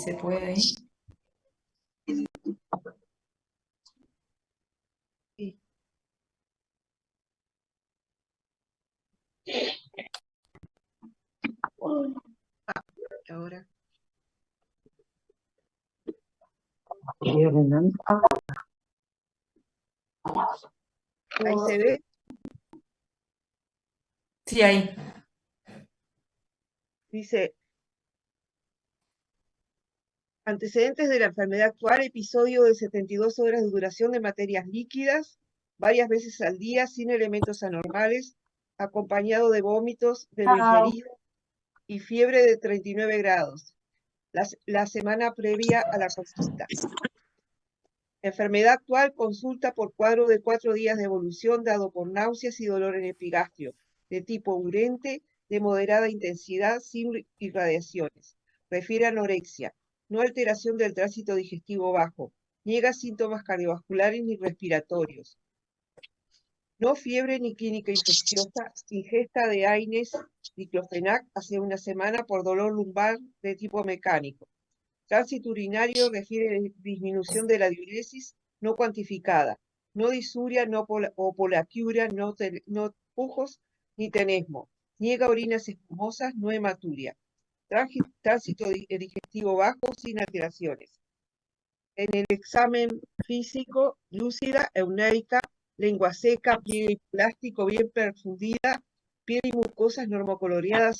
se puede ahí. Sí. Ahora. Ahí se ve. Sí, ahí. Dice, antecedentes de la enfermedad actual, episodio de 72 horas de duración de materias líquidas, varias veces al día, sin elementos anormales, acompañado de vómitos, de lo ingerido y fiebre de 39 grados, la semana previa a la consulta. Enfermedad actual, consulta por cuadro de 4 días de evolución dado por náuseas y dolor en epigastrio, de tipo urente, de moderada intensidad, sin irradiaciones. Refiere a anorexia, no alteración del tránsito digestivo bajo, niega síntomas cardiovasculares ni respiratorios. No fiebre ni clínica infecciosa, ingesta de AINES, diclofenac hace una semana por dolor lumbar de tipo mecánico. Tránsito urinario refiere a disminución de la diuresis no cuantificada, no disuria o polaquiuria, no pujos ni tenesmo. Niega orinas espumosas, no hematuria. Tránsito digestivo bajo sin alteraciones. En el examen físico, lúcida, euneica, lengua seca, pliegue plástico bien perfundida, piel y mucosas normocoloreadas,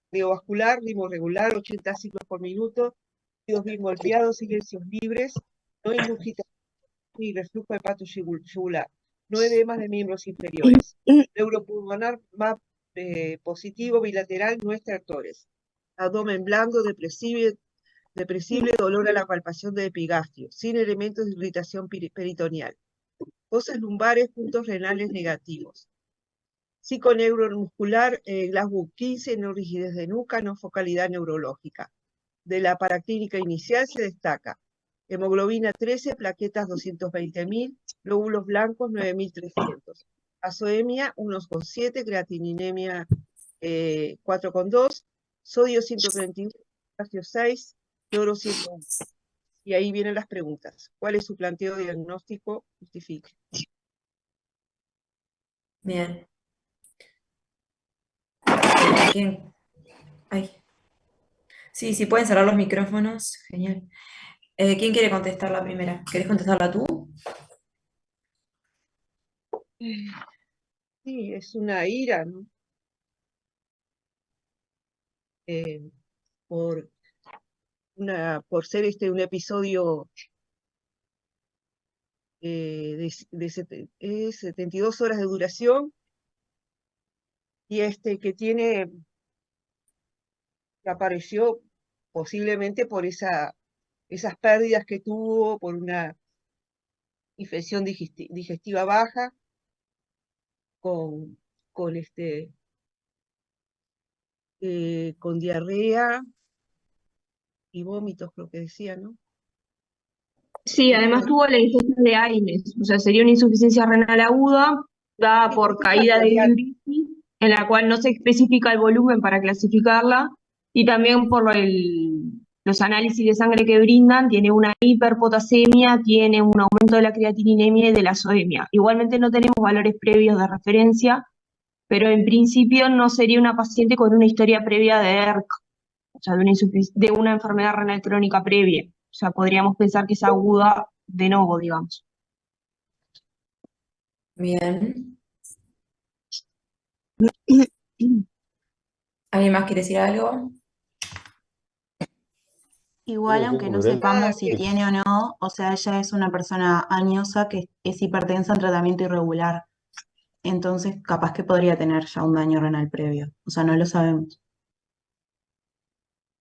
cardiovascular, ritmo regular, 80 ciclos por minuto, latidos bien golpeados, silencios libres, no ingurgitación ni reflujo hepatoyugular, no edemas de miembros inferiores, neuropulmonar más positivo bilateral, no extractores, abdomen blando, depresible, dolor a la palpación de epigastrio, sin elementos de irritación peritoneal, fosas lumbares, puntos renales negativos. Psiconeuromuscular, Glasgow 15, no rigidez de nuca, no focalidad neurológica. De la paraclínica inicial se destaca hemoglobina 13, plaquetas 220.000, glóbulos blancos 9.300. Azoemia 1,7, creatininemia 4,2, sodio 131, potasio 6, cloro 101. Y ahí vienen las preguntas. ¿Cuál es su planteo diagnóstico? Justifique. Bien. ¿Quién? Ay. Sí, sí, pueden cerrar los micrófonos. Genial. ¿Quién quiere contestar la primera? ¿Querés contestarla tú? Sí, es una ira, ¿no? Por ser un episodio de 72 horas de duración y que apareció posiblemente por esas pérdidas que tuvo, por una infección digestiva baja, con, con, con diarrea y vómitos, creo que decía, ¿no? Sí, además tuvo la ingesta de AINES, o sea, sería una insuficiencia renal aguda dada por caída de diuresis, en la cual no se especifica el volumen para clasificarla, y también por los análisis de sangre que brindan, tiene una hiperpotasemia, tiene un aumento de la creatininemia y de la azoemia. Igualmente no tenemos valores previos de referencia, pero en principio no sería una paciente con una historia previa de ERC, o sea, de una enfermedad renal crónica previa. O sea, podríamos pensar que es aguda de nuevo, digamos. Bien. ¿Alguien más quiere decir algo? Igual, aunque no sepamos si tiene o no, o sea, ella es una persona añosa que es hipertensa en tratamiento irregular. Entonces, capaz que podría tener ya un daño renal previo. O sea, no lo sabemos.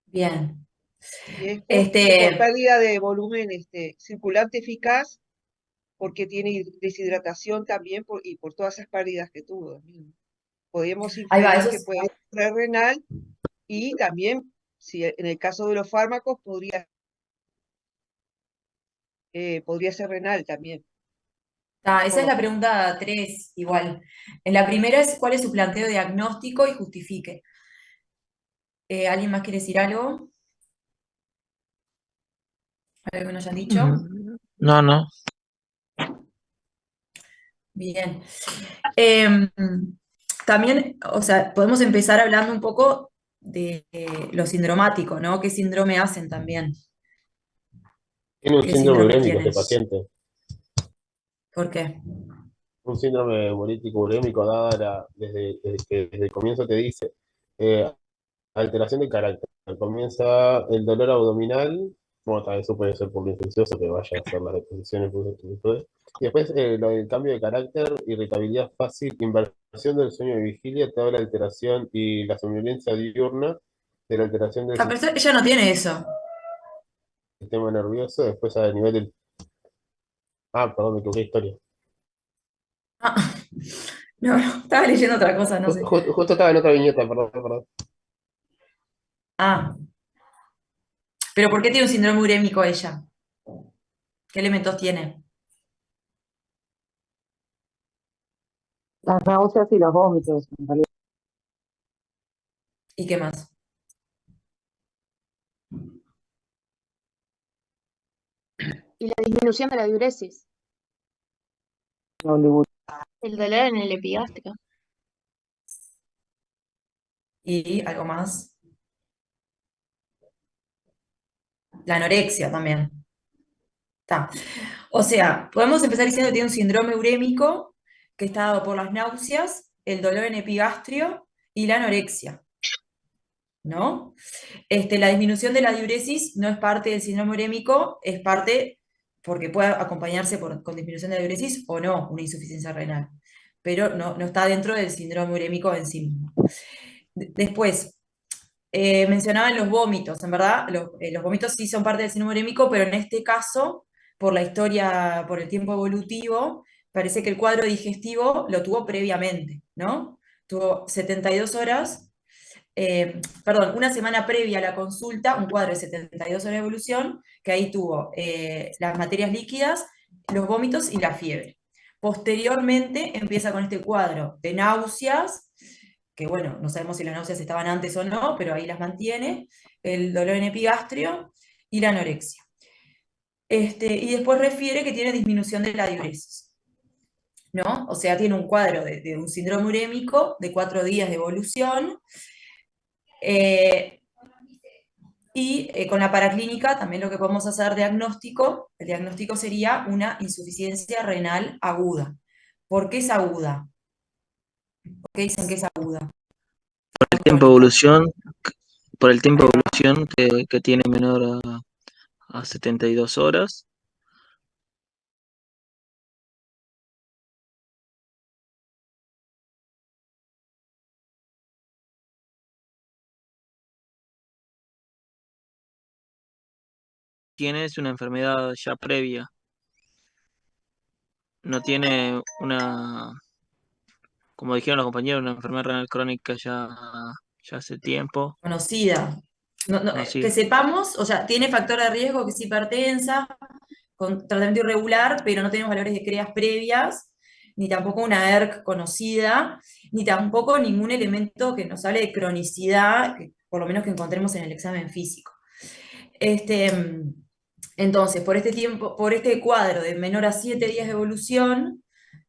Bien. Y es por pérdida de volumen circulante eficaz, porque tiene deshidratación también y por todas esas pérdidas que tuvo. Podemos Ahí va, inferir eso que puede ser renal y también, si en el caso de los fármacos, podría ser renal también. esa es la pregunta 3, igual. En la primera es cuál es su planteo diagnóstico y justifique. ¿Alguien más quiere decir algo? ¿Algo que no hayan dicho? No, no. Bien. Em, También, o sea, podemos empezar hablando un poco de lo sindromático, ¿no? ¿Qué síndrome hacen también? Tiene un ¿Qué síndrome síndrome urémico este tienen? paciente. ¿Por qué? Un síndrome hemolítico urémico desde el comienzo te dice eh, alteración de carácter. Comienza el dolor abdominal, bueno, tal vez eso puede ser por lo infeccioso que vaya a hacer las deposiciones. Y después lo del cambio de carácter, irritabilidad fácil, inversión del sueño de vigilia, toda la alteración y la somnolencia diurna de la alteración del Ah, pero ella no tiene eso. sistema nervioso, después a nivel del... Ah, perdón, me equivoqué de historia. Ah, no, no, estaba leyendo otra cosa, no sé. Justo estaba en otra viñeta, perdón, perdón. Ah, pero ¿por qué tiene un síndrome urémico ella? ¿Qué elementos tiene? Las náuseas y los vómitos, en realidad. ¿Y qué más? Y la disminución de la diuresis, el dolor en el epigastrio. ¿Y algo más? La anorexia también. Está. O sea, podemos empezar diciendo que tiene un síndrome urémico que está dado por las náuseas, el dolor en epigastrio y la anorexia, ¿no? La disminución de la diuresis no es parte del síndrome urémico, es parte porque puede acompañarse con disminución de la diuresis o no, una insuficiencia renal, pero no está dentro del síndrome urémico en sí mismo. Después, mencionaban los vómitos, en verdad, los vómitos sí son parte del síndrome urémico, pero en este caso, por la historia, por el tiempo evolutivo, parece que el cuadro digestivo lo tuvo previamente, ¿no? Tuvo 72 horas, perdón, una semana previa a la consulta, un cuadro de 72 horas de evolución, que ahí tuvo las materias líquidas, los vómitos y la fiebre. Posteriormente empieza con este cuadro de náuseas, que bueno, no sabemos si las náuseas estaban antes o no, pero ahí las mantiene, el dolor en epigastrio y la anorexia. Y después refiere que tiene disminución de la diuresis, ¿no? O sea, tiene un cuadro de un síndrome urémico de 4 días de evolución, eh, y con la paraclínica también lo que podemos hacer diagnóstico, el diagnóstico sería una insuficiencia renal aguda. ¿Por qué es aguda? ¿Por qué dicen que es aguda? Tiempo de evolución, por el tiempo Ahí de va. evolución que tiene menor a 72 horas. Tienes una enfermedad ya previa, no tiene como dijeron los compañeros, una enfermedad renal crónica ya hace tiempo, Conocida. Que conocida. sepamos, o sea, tiene factor de riesgo que es hipertensa, con tratamiento irregular, pero no tenemos valores de CREAS previas, ni tampoco una ERC conocida, ni tampoco ningún elemento que nos hable de cronicidad, por lo menos que encontremos en el examen físico. Entonces, por este tiempo, por este cuadro de menor a 7 días de evolución,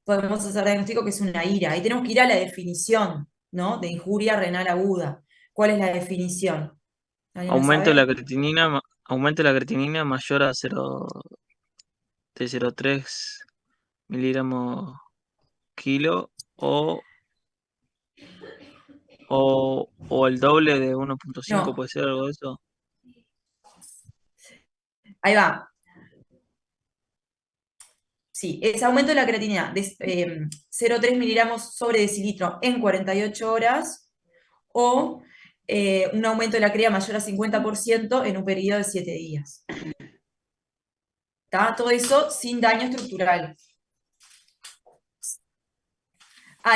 podemos hacer diagnóstico que es una IRA. Ahí tenemos que ir a la definición, ¿no? De injuria renal aguda. ¿Cuál es la definición? ¿Alguien la Aumento de la sabe? creatinina, aumento de la creatinina mayor a 0,3 miligramos kilo o el doble de 1,5, No, puede ser algo de eso. ahí va. Sí, es aumento de la creatinina de 0,3 miligramos sobre decilitro en 48 horas o un aumento de la crea mayor a 50% en un periodo de 7 días. ¿Está? Todo eso sin daño estructural.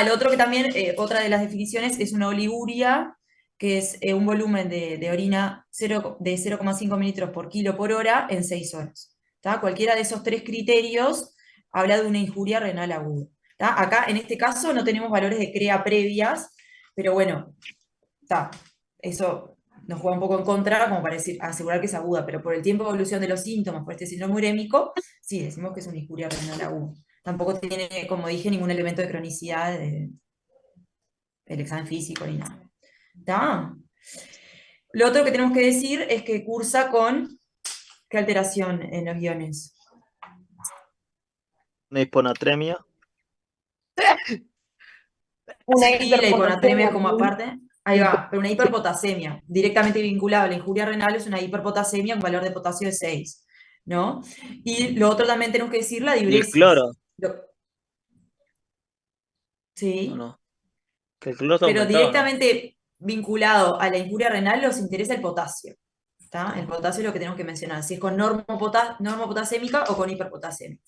Lo otro que también, otra de las definiciones es una oliguria, que es un volumen de orina de 0,5 mililitros por kilo por hora en 6 horas. ¿Está? Cualquiera de esos tres criterios habla de una injuria renal aguda. ¿Está? Acá, en este caso, no tenemos valores de CREA previas, pero bueno, está. Eso nos juega un poco en contra, como para asegurar que es aguda, pero por el tiempo de evolución de los síntomas, por este síndrome urémico, sí, decimos que es una injuria renal aguda. Tampoco tiene, como dije, ningún elemento de cronicidad del examen físico ni nada. ¿Está? Lo otro que tenemos que decir es que cursa con, ¿qué alteración en los guiones? Una hiponatremia. Una Sí, la hiponatremia hiperpotasemia es como también. aparte. Ahí va, pero una hiperpotasemia, directamente vinculada a la injuria renal, es una hiperpotasemia, un valor de potasio de 6, ¿no? Y lo otro también tenemos que decir la Y el diuresis. cloro, ¿o Sí, no? Que el cloro está pero aumentado, ¿no? directamente vinculado a la injuria renal nos interesa el potasio. ¿Está? El potasio es lo que tenemos que mencionar, si es con normopotasémica o con hiperpotasemia.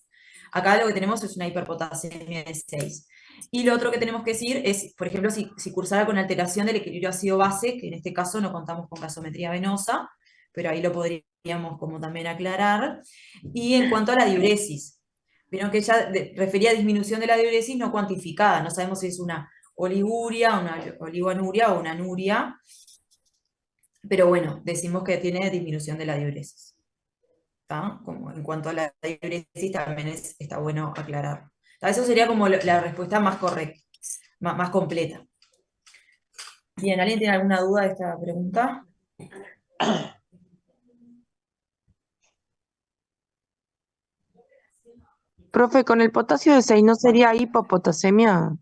Acá lo que tenemos es una hiperpotasemia de 6. Y lo otro que tenemos que decir es, por ejemplo, si cursara con alteración del equilibrio ácido-base, que en este caso no contamos con gasometría venosa, pero ahí lo podríamos como también aclarar. Y en cuanto a la diuresis, vieron que ella refería a disminución de la diuresis no cuantificada, no sabemos si es una oliguria, una oligoanuria o una anuria, pero bueno, decimos que tiene disminución de la diuresis. ¿Tá? Como en cuanto a la diuresis también está bueno aclarar. Eso sería como la respuesta más correcta, más completa. Bien, ¿alguien tiene alguna duda de esta pregunta? Profe, con el potasio de 6 ¿no sería hipopotasemia?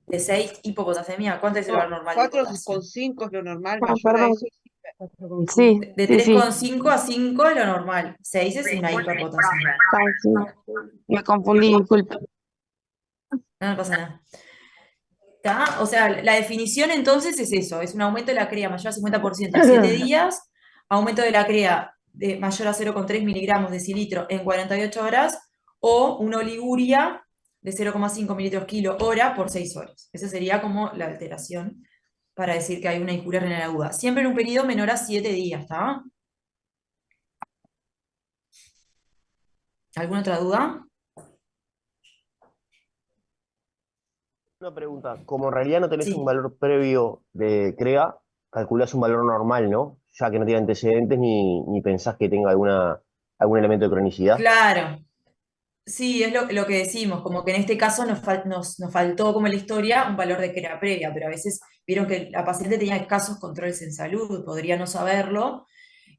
De 6, hipopotasemia. ¿Cuánto es el valor No, normal de potasio? 4,5 es lo normal, Ah, mayor a perdón. eso es Sí, De sí, sí. 3,5 a 5 es lo normal. 6 es una hiperpotasemia. Ah, sí. Me confundí, disculpe. No, no pasa nada. ¿Tá? O sea, la definición entonces es eso, es un aumento de la CREA mayor a 50% en 7 días, aumento de la CREA mayor a 0,3 miligramos de cilitro en 48 horas, o una oliguria de 0,5 mililitros kilo hora por 6 horas. Esa sería como la alteración para decir que hay una injuria renal aguda. Siempre en un periodo menor a 7 días, ¿está? ¿Alguna otra duda? Una pregunta, como en realidad no tenés un Sí. valor previo de CREA, calculás un valor normal, ¿no? Ya que no tiene antecedentes ni pensás que tenga algún elemento de cronicidad. Claro. Sí, es lo que decimos, como que en este caso nos faltó, como en la historia, un valor de CREA previa, pero a veces vieron que la paciente tenía escasos controles en salud, podría no saberlo,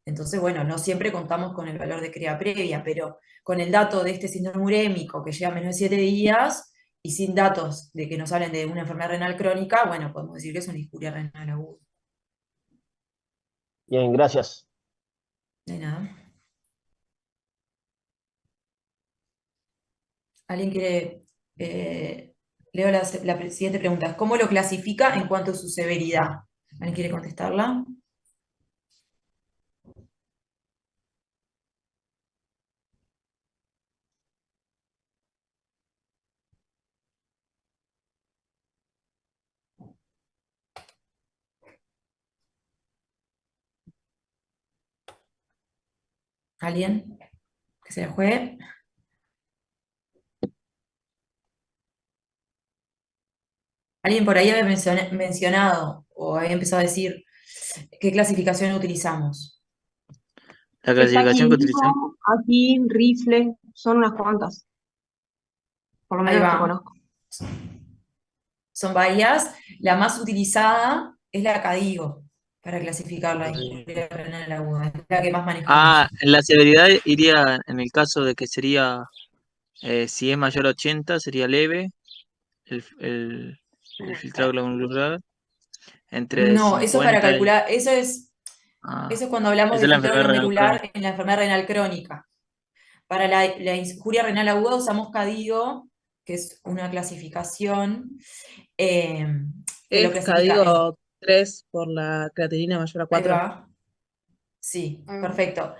entonces, bueno, no siempre contamos con el valor de CREA previa, pero con el dato de este síndrome urémico que llega a menos de 7 días y sin datos de que nos hablen de una enfermedad renal crónica, bueno, podemos decir que es una injuria renal aguda. Bien, gracias. No hay nada. ¿Alguien quiere? Leo la siguiente pregunta. ¿Cómo lo clasifica en cuanto a su severidad? ¿Alguien quiere contestarla? ¿Alguien que se la juegue? Alguien por ahí había mencionado o había empezado a decir qué clasificación utilizamos. La Está clasificación que utilizamos. Quirino, aquí, Rifle, son unas cuantas, por lo Ahí menos las que va. conozco. Son varias. La más utilizada es la CADIGO para clasificar la injuria renal aguda. Es la que más manejamos. Ah, la severidad iría en el caso de que sería, si es mayor a 80, sería leve el filtrado glomerular. Entre No, eso es para 50 y... calcular, Ah, eso es cuando hablamos esa de es la filtrado enfermedad renal crónica. glomerular en la enfermedad renal crónica. Para la injuria renal aguda usamos CADIGO, que es una clasificación eh, que lo Es clasifica en... Cadigo 3 por la creatinina mayor a Ahí 4. va. Sí, perfecto.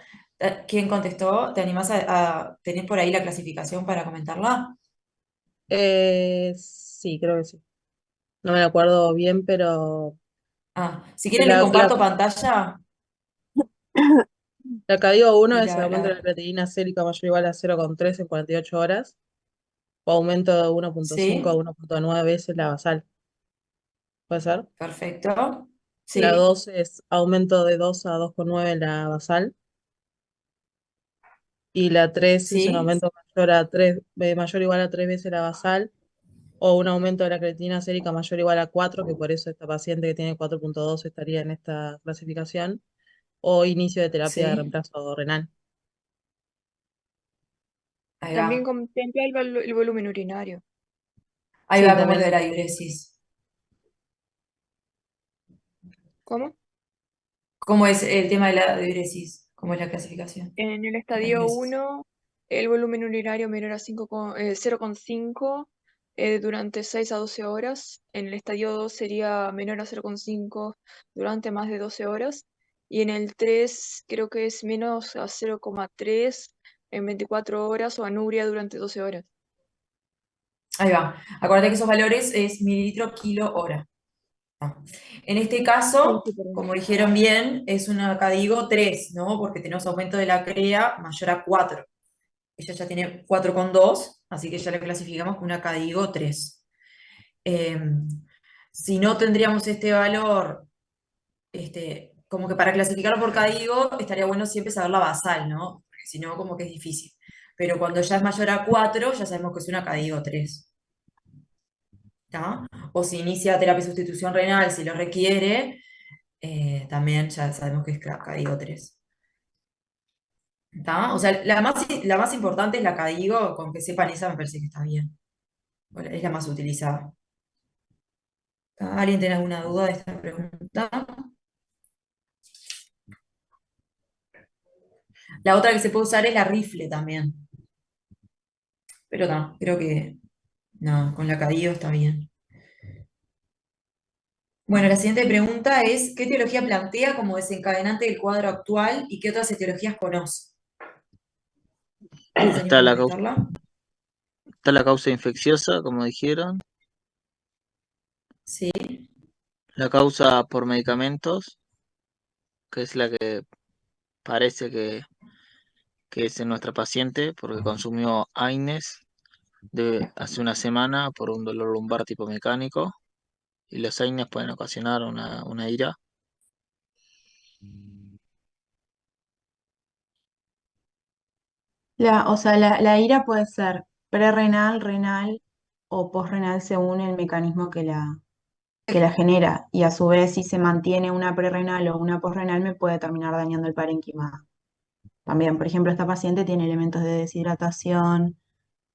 ¿Quién contestó? ¿Te animás tenés por ahí la clasificación para comentarla? Sí, creo que sí. No me acuerdo bien, pero Si quieren les la, la, comparto pantalla la Cadigo 1 y es el aumento de la creatinina sérica mayor o igual a 0,3 en 48 horas, o aumento de 1,5 a sí. 1,9 veces la basal. ¿Puede ser? Perfecto. La Sí, 2 es aumento de 2 a 2,9 en la basal. Y la 3 es un sí. aumento mayor a 3, mayor o igual a 3 veces la basal. O un aumento de la creatinina sérica mayor o igual a 4, que por eso esta paciente que tiene 4,2 estaría en esta clasificación. O inicio de terapia de Sí, reemplazo renal. ahí También va. contempla el volumen urinario. Ahí Sí, va como lo también. de la diuresis. ¿Cómo? ¿Cómo es el tema de la diuresis? ¿Cómo es la clasificación En el de la estadio diuresis? 1, el volumen urinario menor a 0,5 durante 6 a 12 horas. En el estadio 2 sería menor a 0,5 durante más de 12 horas. Y en el 3 creo que es menos a 0,3 en 24 horas o anuria durante 12 horas. Ahí va. Acuérdate que esos valores es mililitro kilo hora. Ah. En este Sí, caso, sí, perdón. como dijeron bien, es una CADIGO 3, ¿no? Porque tenemos aumento de la CREA mayor a 4. Ella ya tiene 4,2, así que ya la clasificamos con una CADIGO 3. Eh, si no tendríamos este valor, como que para clasificarlo por CADIGO estaría bueno siempre saber la basal, ¿no? Porque si no, como que es difícil. Pero cuando ya es mayor a 4, ya sabemos que es una CADIGO 3. ¿Tá? O si inicia terapia de sustitución renal, si lo requiere, también ya sabemos que es CADIGO 3. ¿Tá? O sea, la más importante es la CADIGO, con que sepan esa me parece que está bien. Bueno, es la más utilizada. ¿Tá? ¿Alguien tiene alguna duda de esta pregunta? La otra que se puede usar es la rifle también. Pero no, creo que no, con la CADIGO está bien. Bueno, la siguiente pregunta es, ¿qué etiología plantea como desencadenante del cuadro actual y qué otras etiologías conoce? ¿Alguien Está quiere la contestarla? Está la causa infecciosa, como dijeron, Sí. la causa por medicamentos, que es la que parece que es en nuestra paciente, porque consumió AINES hace una semana por un dolor lumbar tipo mecánico, y los AINES pueden ocasionar una ira. La ira puede ser prerrenal, renal o posrenal según el mecanismo que la genera. Y a su vez, si se mantiene una prerrenal o una posrenal, me puede terminar dañando el parénquima. También, por ejemplo, esta paciente tiene elementos de deshidratación,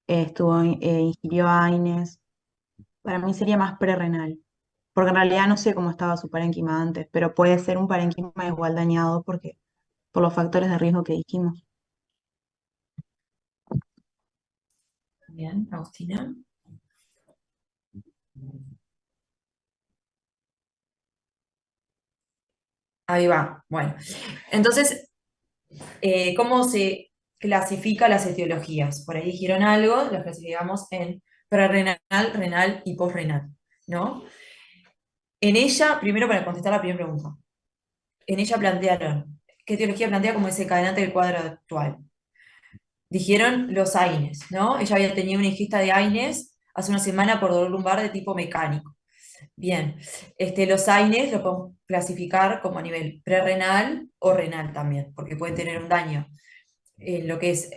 ingirió AINES. Para mí sería más prerrenal, porque en realidad no sé cómo estaba su parénquima antes, pero puede ser un parénquima igual dañado por los factores de riesgo que dijimos. Bien, Agustina. Ahí va. Bueno, entonces, ¿cómo se clasifica las etiologías? Por ahí dijeron algo, las clasificamos en prerrenal, renal y posrenal, ¿no? En ella, primero para contestar la primera pregunta, en ella plantearon, ¿qué etiología plantea como desencadenante del cuadro actual? Dijeron los AINES, ¿no? Ella había tenido una ingesta de AINES hace una semana por dolor lumbar de tipo mecánico. Bien, los AINES lo podemos clasificar como a nivel prerrenal o renal también, porque pueden tener un daño en lo que es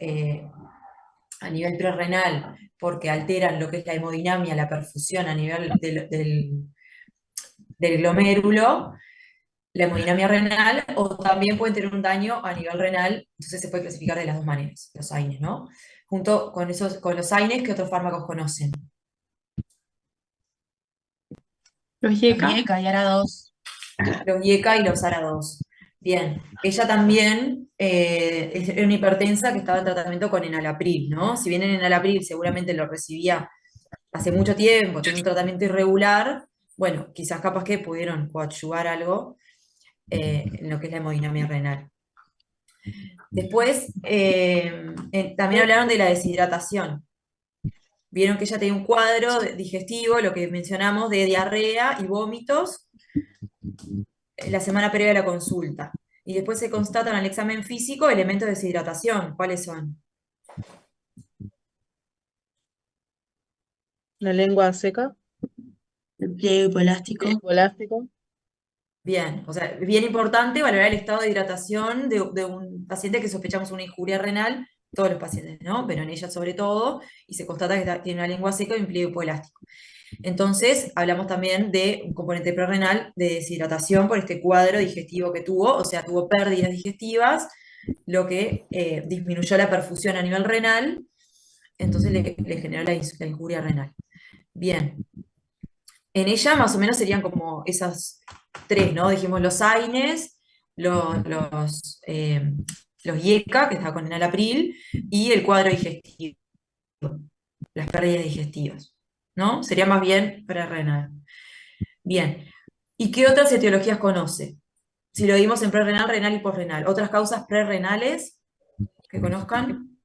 a nivel prerrenal, porque alteran lo que es la hemodinamia, la perfusión a nivel del glomérulo, la hemodinamia renal, o también pueden tener un daño a nivel renal, entonces se puede clasificar de las dos maneras, los AINES, ¿no? Junto con los AINES, ¿qué otros fármacos conocen? Los Acá. YECA y ARA2. Los IECA y los ARA2. Bien, ella también es una hipertensa que estaba en tratamiento con enalapril, ¿no? Si bien en enalapril seguramente lo recibía hace mucho tiempo, tiene un tratamiento irregular, bueno, quizás capaz que pudieron coadyuvar algo en lo que es la hemodinamia renal. Después, también hablaron de la deshidratación. Vieron que ella tenía un cuadro digestivo, lo que mencionamos, de diarrea y vómitos la semana previa a la consulta. Y después se constatan al examen físico elementos de deshidratación. ¿Cuáles son? La lengua seca. El pliegue hipoelástico. Elástico. Bien, o sea, bien importante valorar el estado de hidratación de un paciente que sospechamos una injuria renal, todos los pacientes, ¿no? Pero en ella sobre todo, y se constata que tiene una lengua seca y un pliegue hipoelástico. Entonces, hablamos también de un componente prerrenal de deshidratación por este cuadro digestivo que tuvo, o sea, tuvo pérdidas digestivas, lo que disminuyó la perfusión a nivel renal, entonces le generó la injuria renal. Bien. En ella más o menos serían como esas tres, ¿no? Dijimos los AINES, los IECA, que estaba con enalapril, y el cuadro digestivo, las pérdidas digestivas, ¿no? Sería más bien prerrenal. Bien. ¿Y qué otras etiologías conoce? Si lo dimos en prerrenal, renal y posrenal. ¿Otras causas prerrenales que conozcan?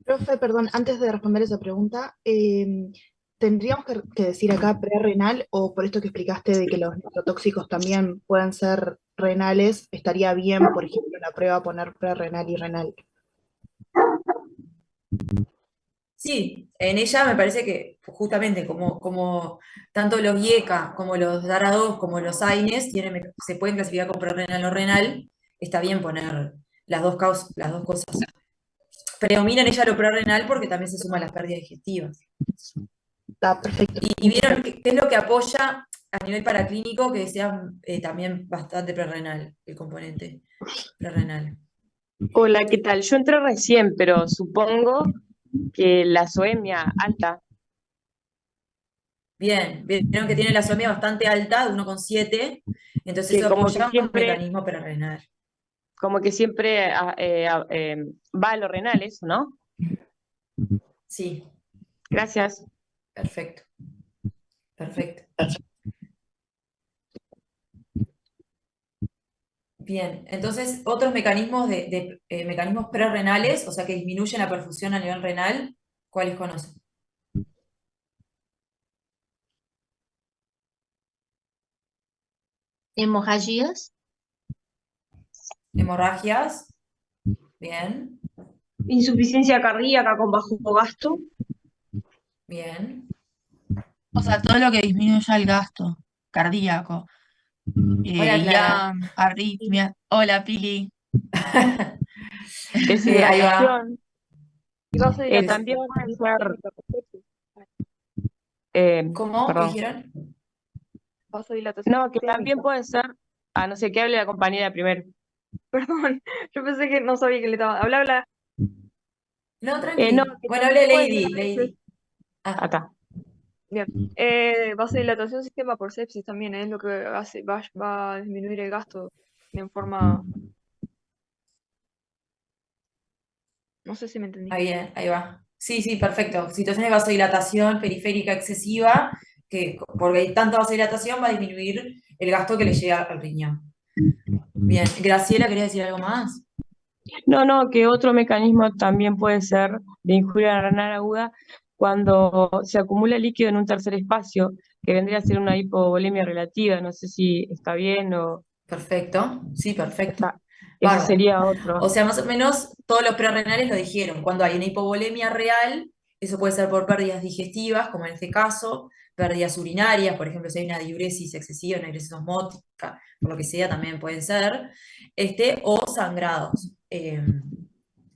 Profe, perdón, antes de responder esa pregunta, ¿tendríamos que decir acá prerrenal o por esto que explicaste de que los neurotóxicos también pueden ser renales, estaría bien, por ejemplo, en la prueba poner prerrenal y renal? Sí, en ella me parece que justamente como tanto los IECA como los DARA2 como los AINES se pueden clasificar como prerrenal o renal, está bien poner las dos cosas. Predomina en ella lo prerrenal porque también se suman las pérdidas digestivas. Está perfecto. Y vieron qué es lo que apoya a nivel paraclínico que sea también bastante prerrenal el componente prerrenal. Hola, ¿qué tal? Yo entré recién, pero supongo que la soemia alta. Bien, vieron que tiene la soemia bastante alta, de 1,7, entonces Que eso como que apoya un siempre, mecanismo prerrenal. va a lo renal eso, ¿no? Sí, Gracias. perfecto, perfecto. Bien, entonces otros mecanismos mecanismos prerrenales, o sea que disminuyen la perfusión a nivel renal, ¿cuáles conocen? Hemorragias. Hemorragias, bien, Insuficiencia cardíaca con bajo gasto. bien. O sea, todo lo que disminuya el gasto cardíaco. Hola Clara. IAM, arritmia. Hola, Pili. Ahí va. Deshidratación. Y vasodilatación También puede puede ser ser, técnica por sepsis. ¿Cómo? ¿Qué perdón. dijeron? Vasodilatación No, que también sistémica. puede ser, no sé, que hable la compañera primero. Perdón, yo pensé que no sabía que le estaba. Habla, habla. No, No, tranqui. que Bueno, también hable puede ser Lady, a veces. Lady. Ah, Acá. Bien. Vasodilatación sistema por sepsis también es lo que va a disminuir el gasto en forma. No sé si me entendí. ahí va. Sí, sí, perfecto. Situación de vasodilatación periférica excesiva, que porque hay tanta vasodilatación va a disminuir el gasto que le llega al riñón. Bien, Graciela, ¿querías decir algo más? No, que otro mecanismo también puede ser de injuria renal aguda cuando se acumula líquido en un tercer espacio, que vendría a ser una hipovolemia relativa. No sé si está bien o Perfecto, sí, perfecto. ese Bárbaro. sería otro. O sea, más o menos todos los prerrenales lo dijeron. Cuando hay una hipovolemia real, eso puede ser por pérdidas digestivas, como en este caso, pérdidas urinarias, por ejemplo, si hay una diuresis excesiva, una diuresis osmótica, por lo que sea, también pueden ser, o sangrados.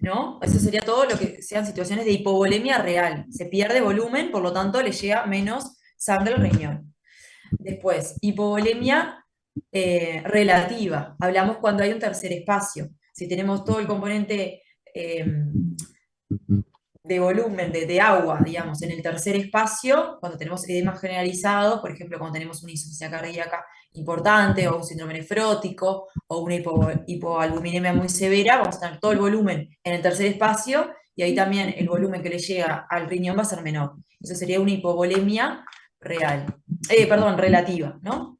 ¿No? Eso sería todo lo que sean situaciones de hipovolemia real. Se pierde volumen, por lo tanto, le llega menos sangre al riñón. Después, hipovolemia relativa. Hablamos cuando hay un tercer espacio. Si tenemos todo el componente de volumen, de agua, digamos, en el tercer espacio, cuando tenemos edemas generalizados, por ejemplo, cuando tenemos una insuficiencia cardíaca importante o un síndrome nefrótico o una hipoalbuminemia muy severa, vamos a tener todo el volumen en el tercer espacio y ahí también el volumen que le llega al riñón va a ser menor. Eso sería una hipovolemia relativa, ¿no?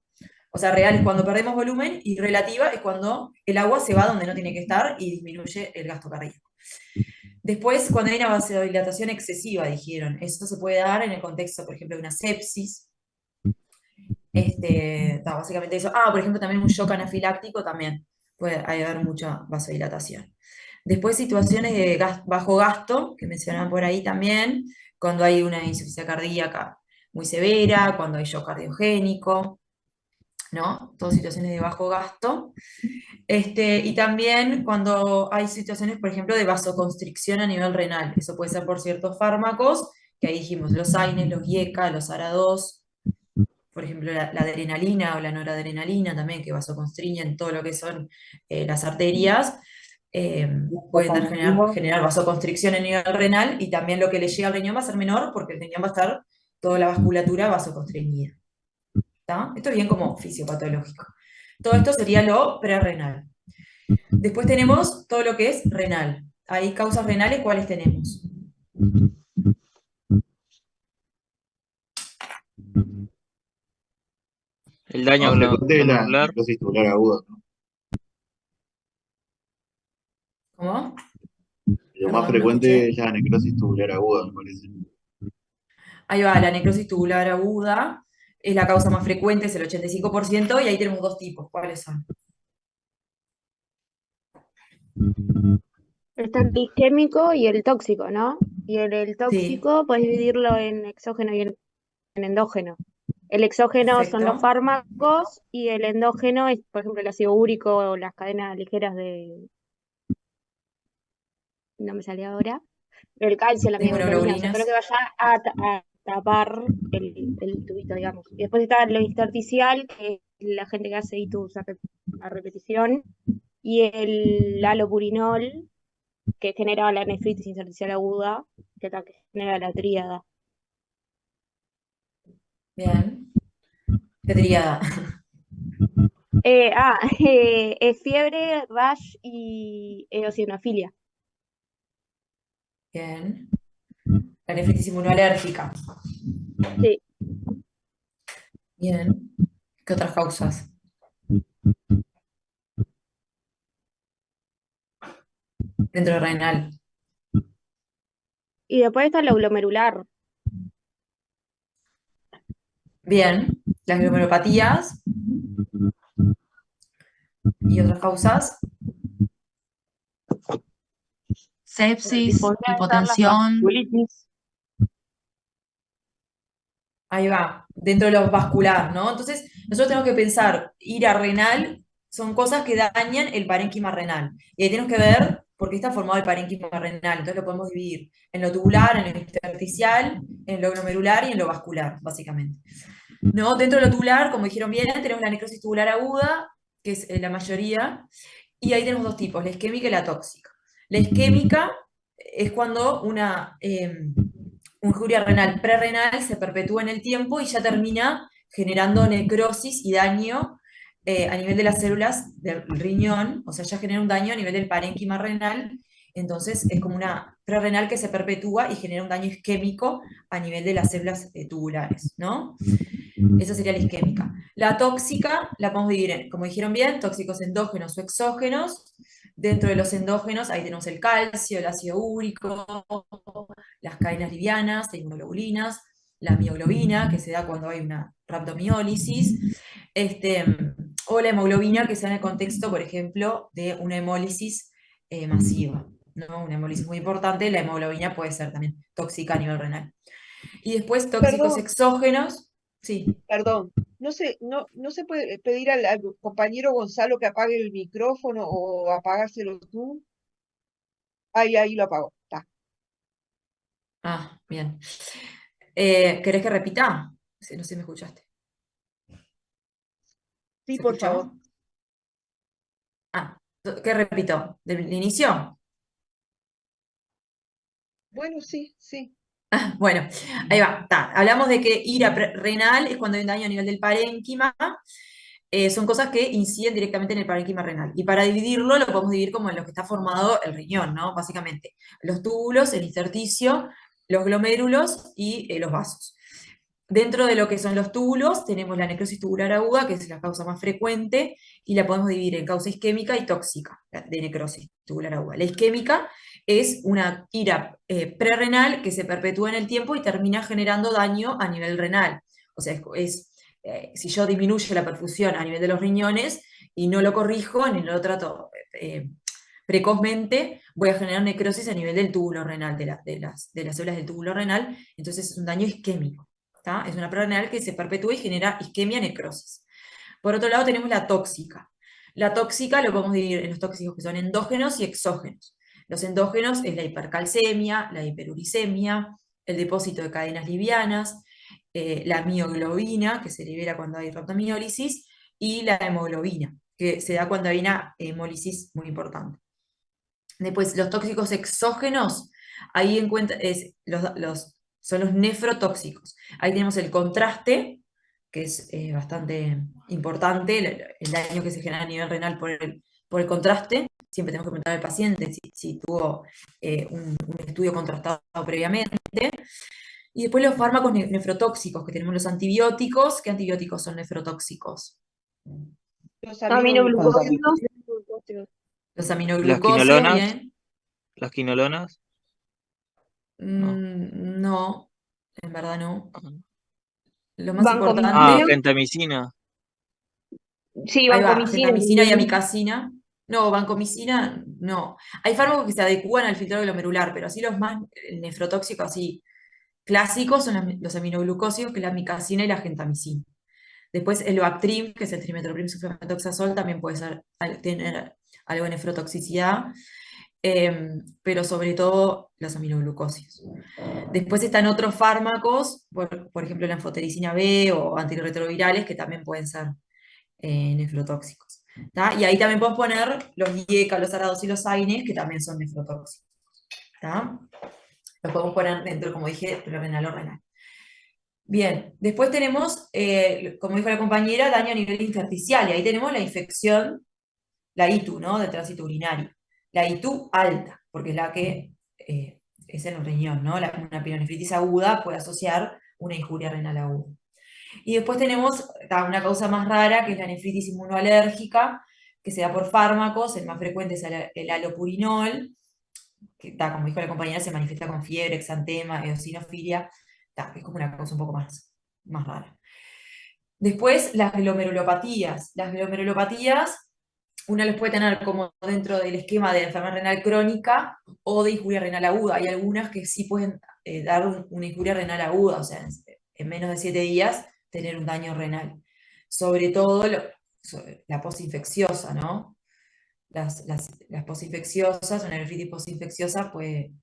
O sea, real es cuando perdemos volumen y relativa es cuando el agua se va donde no tiene que estar y disminuye el gasto cardíaco. Después, cuando hay una vasodilatación excesiva, dijeron, eso se puede dar en el contexto, por ejemplo, de una sepsis. Básicamente eso. Por ejemplo, también un shock anafiláctico también puede haber mucha vasodilatación. Después, situaciones de bajo gasto, que mencionaban por ahí también, cuando hay una insuficiencia cardíaca muy severa, cuando hay shock cardiogénico, ¿no? Todas situaciones de bajo gasto. Y también cuando hay situaciones, por ejemplo, de vasoconstricción a nivel renal. Eso puede ser por ciertos fármacos, que ahí dijimos, los AINES, los IECA, los ARA2, por ejemplo, la adrenalina o la noradrenalina también, que vasoconstriñen todo lo que son las arterias, pueden generar vasoconstricción a nivel renal, y también lo que le llega al riñón va a ser menor porque el riñón va a estar toda la vasculatura vasoconstreñida. ¿Está? Esto es bien como fisiopatológico. Todo esto sería lo prerrenal. Después tenemos todo lo que es renal. Hay causas renales, ¿cuáles tenemos? El daño Más frecuente es la glomerular. necrosis tubular aguda, ¿no? ¿Cómo? Lo más Perdón, no frecuente escuché. es la necrosis tubular aguda, me parece. Ahí va, la necrosis tubular aguda es la causa más frecuente, es el 85%, y ahí tenemos dos tipos. ¿Cuáles son? Está el isquémico y el tóxico, ¿no? Y el Sí, tóxico puedes dividirlo en exógeno y en endógeno. El exógeno son los perfecto. fármacos y el endógeno es, por ejemplo, el ácido úrico o las cadenas ligeras no me sale ahora, el calcio, la De mioglobina, o sea, todo lo inmunoglobulinas. que vaya a tapar el tubito, digamos. Y después está lo intersticial, que es la gente que hace ITUs a repetición, y el allopurinol, que genera la nefritis intersticial aguda, que genera la tríada. Bien. ¿Qué tríada? Es fiebre, rash y eosinofilia. Bien. La nefritis inmunoalérgica. Sí. Bien. ¿Qué otras causas? Dentro del renal. Y después está lo glomerular. Bien. Las glomerulopatías y otras causas. Sepsis, Podría estar las hipotensión. vasculitis. Ahí va, dentro de lo vascular, ¿no? Entonces, nosotros tenemos que pensar, ir a renal son cosas que dañan el parénquima renal. Y ahí tenemos que ver por qué está formado el parénquima renal. Entonces lo podemos dividir en lo tubular, en lo intersticial, en lo glomerular y en lo vascular, básicamente. ¿No? Dentro de lo tubular, como dijeron bien, tenemos la necrosis tubular aguda, que es la mayoría, y ahí tenemos dos tipos, la isquémica y la tóxica. La isquémica es cuando una injuria renal prerrenal se perpetúa en el tiempo y ya termina generando necrosis y daño a nivel de las células del riñón, o sea, ya genera un daño a nivel del parénquima renal, entonces es como una prerrenal que se perpetúa y genera un daño isquémico a nivel de las células tubulares, ¿no? Esa sería la isquémica. La tóxica la podemos dividir en, como dijeron bien, tóxicos endógenos o exógenos. Dentro de los endógenos, ahí tenemos el calcio, el ácido úrico, las cadenas livianas, de inmunoglobulinas, la mioglobina, que se da cuando hay una rhabdomiólisis, o la hemoglobina, que se da en el contexto, por ejemplo, de una hemólisis masiva, ¿no? Una hemólisis muy importante, la hemoglobina puede ser también tóxica a nivel renal. Y después tóxicos Perdón, exógenos, sí. perdón. No se puede pedir al compañero Gonzalo que apague el micrófono o apagárselo tú. Ahí lo apagó. Está. Ah, bien. ¿Querés que repita? Sí, no sé si me escuchaste. Sí, ¿Se por favor. escuchó? Ah, ¿qué repito? ¿Del inicio? Bueno, sí, sí. Bueno, ahí va. Hablamos de que ir a renal es cuando hay un daño a nivel del parénquima. Son cosas que inciden directamente en el parénquima renal. Y para dividirlo, lo podemos dividir como en lo que está formado el riñón, ¿no? Básicamente, los túbulos, el intersticio, los glomérulos y los vasos. Dentro de lo que son los túbulos, tenemos la necrosis tubular aguda, que es la causa más frecuente, y la podemos dividir en causa isquémica y tóxica de necrosis tubular aguda. La isquémica es una ira prerrenal que se perpetúa en el tiempo y termina generando daño a nivel renal. O sea, si yo disminuyo la perfusión a nivel de los riñones y no lo corrijo, ni lo trato precozmente, voy a generar necrosis a nivel del túbulo renal, de las células del túbulo renal, entonces es un daño isquémico. ¿tá? Es una prerenal que se perpetúa y genera isquemia, necrosis. Por otro lado tenemos la tóxica. La tóxica lo podemos dividir en los tóxicos que son endógenos y exógenos. Los endógenos es la hipercalcemia, la hiperuricemia, el depósito de cadenas livianas, la mioglobina, que se libera cuando hay rhabdomiólisis, y la hemoglobina, que se da cuando hay una hemólisis muy importante. Después, los tóxicos exógenos, ahí son los nefrotóxicos. Ahí tenemos el contraste, que es bastante importante, el daño que se genera a nivel renal por el contraste. Siempre tenemos que preguntar al paciente si tuvo un estudio contrastado previamente. Y después los fármacos nefrotóxicos, que tenemos los antibióticos. ¿Qué antibióticos son nefrotóxicos? Los Aminoglucósidos. aminoglucósidos. Los Las aminoglucósidos, quinolonas, bien. las quinolonas, no. No, en verdad no. Ah, Lo más importante, gentamicina. Sí, ahí va, vancomicina. gentamicina y amicacina. No, vancomicina, no. Hay fármacos que se adecúan al filtrado glomerular, pero así los más nefrotóxicos, así clásicos, son los aminoglucósidos, que es la amicacina y la gentamicina. Después el Bactrim, que es el trimetoprim sulfametoxazol, también puede tener algo de nefrotoxicidad, pero sobre todo los aminoglucósidos. Después están otros fármacos, por ejemplo la anfotericina B o antirretrovirales, que también pueden ser nefrotóxicos. ¿Tá? Y ahí también podemos poner los IECA, los arados y los AINES, que también son nefrotóxicos. ¿Tá? Los podemos poner dentro, como dije, renal o renal. Bien, después tenemos, como dijo la compañera, daño a nivel intersticial, y ahí tenemos la infección, la ITU, ¿no? De tránsito urinario. La ITU alta, porque es la que es en el riñón, ¿no? Una pielonefritis aguda puede asociar una injuria renal aguda. Y después tenemos una causa más rara, que es la nefritis inmunoalérgica, que se da por fármacos. El más frecuente es el alopurinol, que como dijo la compañera, se manifiesta con fiebre, exantema, eosinofilia, que es como una causa un poco más rara. Después, las glomerulopatías. Las glomerulopatías, uno les puede tener como dentro del esquema de enfermedad renal crónica o de injuria renal aguda. Hay algunas que sí pueden dar una injuria renal aguda, o sea, en menos de 7 días tener un daño renal. Sobre todo la posinfecciosa, ¿no? Las posinfecciosas, una nefritis posinfecciosa puede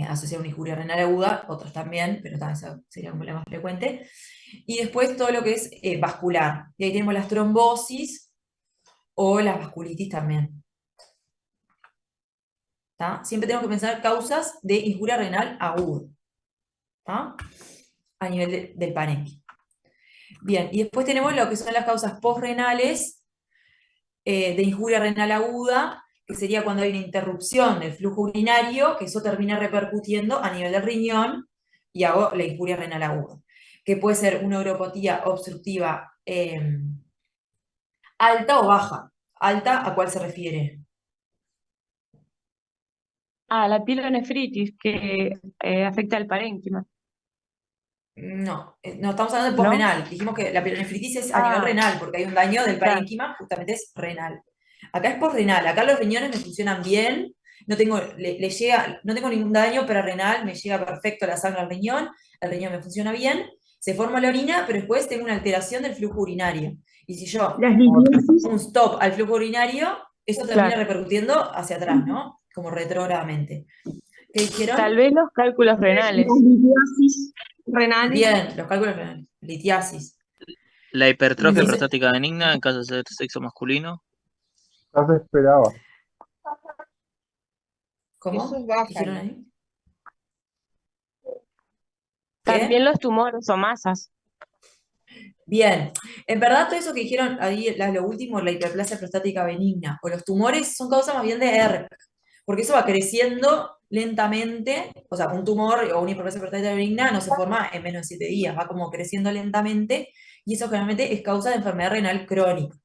asociar una injuria renal aguda, otras también, pero también esa sería como la más frecuente. Y después todo lo que es vascular. Y ahí tenemos las trombosis o las vasculitis también. ¿Tá? Siempre tenemos que pensar causas de injuria renal aguda, ¿tá? A nivel del parénquima. Bien, y después tenemos lo que son las causas postrenales de injuria renal aguda, que sería cuando hay una interrupción del flujo urinario, que eso termina repercutiendo a nivel del riñón y hago la injuria renal aguda, que puede ser una uropatía obstructiva alta o baja. ¿Alta a cuál se refiere? La pielonefritis que afecta al parénquima. No, no estamos hablando de ¿No? postrenal. Dijimos que la pielonefritis es a nivel renal, porque hay un daño del Claro. parénquima, justamente es renal. Acá es postrenal, acá los riñones me funcionan bien, no tengo ningún daño prerrenal, me llega perfecto la sangre al riñón, el riñón me funciona bien, se forma la orina, pero después tengo una alteración del flujo urinario. Y si yo Las pongo litiasis, un stop al flujo urinario, eso termina Claro. repercutiendo hacia atrás, ¿no? Como retrógradamente. ¿Qué dijeron? Tal vez los cálculos renales. las litiasis renales, Bien, los cálculos renales, litiasis. La hipertrofia Sí, prostática benigna en caso de ser sexo masculino. Ya se esperaba. ¿Cómo? Eso es baja, ¿Dijeron ¿no? ahí? También los tumores o masas. Bien, en verdad todo eso que dijeron ahí, lo último, la hiperplasia prostática benigna, o los tumores son causa más bien de herpes, porque eso va creciendo lentamente, o sea, un tumor o una hiperplasia prostática benigna no se forma en menos de 7 días, va como creciendo lentamente, y eso generalmente es causa de enfermedad renal crónica.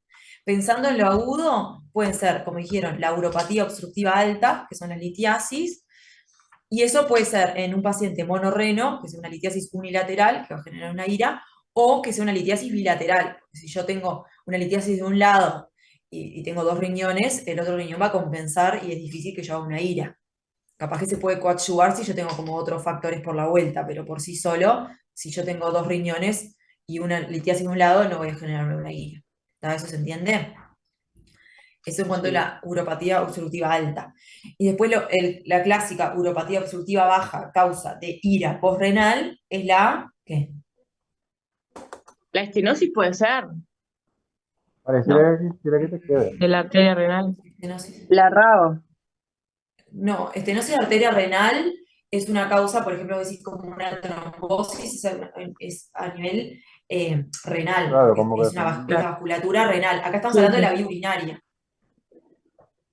Pensando en lo agudo, pueden ser, como dijeron, la uropatía obstructiva alta, que son las litiasis, y eso puede ser en un paciente monorreno, que es una litiasis unilateral, que va a generar una ira, o que sea una litiasis bilateral. Si yo tengo una litiasis de un lado y tengo 2 riñones, el otro riñón va a compensar y es difícil que yo haga una ira. Capaz que se puede coadyuvar si yo tengo como otros factores por la vuelta, pero por sí solo, si yo tengo dos riñones y una litiasis de un lado, no voy a generarme una ira. ¿Eso se entiende? Eso en cuanto a Sí. la uropatía obstructiva alta. Y después la clásica uropatía obstructiva baja, causa de ira postrenal, es la, ¿qué? La estenosis puede ser, Pareciera que te quede. de la arteria renal. Estenosis. La RAO. No, estenosis de arteria renal es una causa, por ejemplo, decís como una trombosis, es a nivel renal, Claro, porque como es que la vasculatura renal. Acá estamos Sí, hablando de sí. la vía urinaria.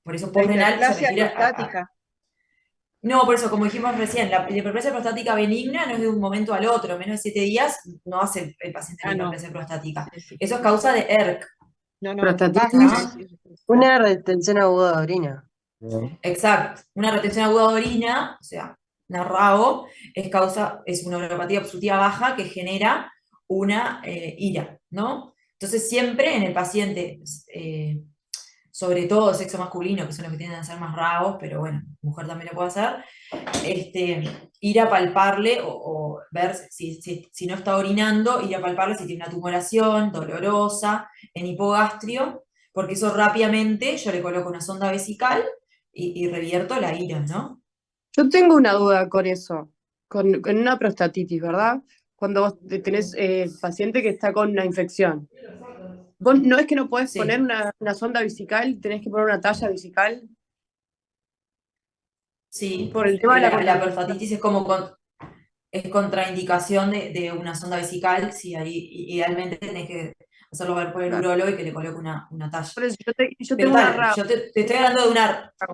Por eso La postrenal se hiperplasia refiere prostática. No, por eso, como dijimos recién, la hiperplasia prostática benigna no es de un momento al otro, menos de 7 días no hace el paciente la Ah, no. hiperplasia prostática. Sí, sí. Eso es causa de ERC. No, Prostatitis, basta de decir. una retención aguda de orina. Exacto. Una retención aguda de orina, o sea, una RAO, es una uropatía obstructiva baja que genera una ira, ¿no? Entonces, siempre en el paciente, sobre todo sexo masculino, que son los que tienden a ser más RAOs, pero bueno, mujer también lo puede hacer, ir a palparle o ver si no está orinando, ir a palparle si tiene una tumoración dolorosa en hipogastrio, porque eso rápidamente yo le coloco una sonda vesical y revierto la ira, ¿no? Yo tengo una duda con eso, con una prostatitis, ¿verdad? Cuando vos tenés paciente que está con una infección. ¿Vos no es que no podés poner Sí, una sonda vesical, tenés que poner una talla vesical sí. por el tema de la La contaminación? prostatitis es contraindicación de una sonda vesical, si ahí idealmente tenés que hacerlo ver por el Claro. urólogo y que le coloque una talla. Por eso yo Pero tengo una tal, RAO. yo te estoy hablando de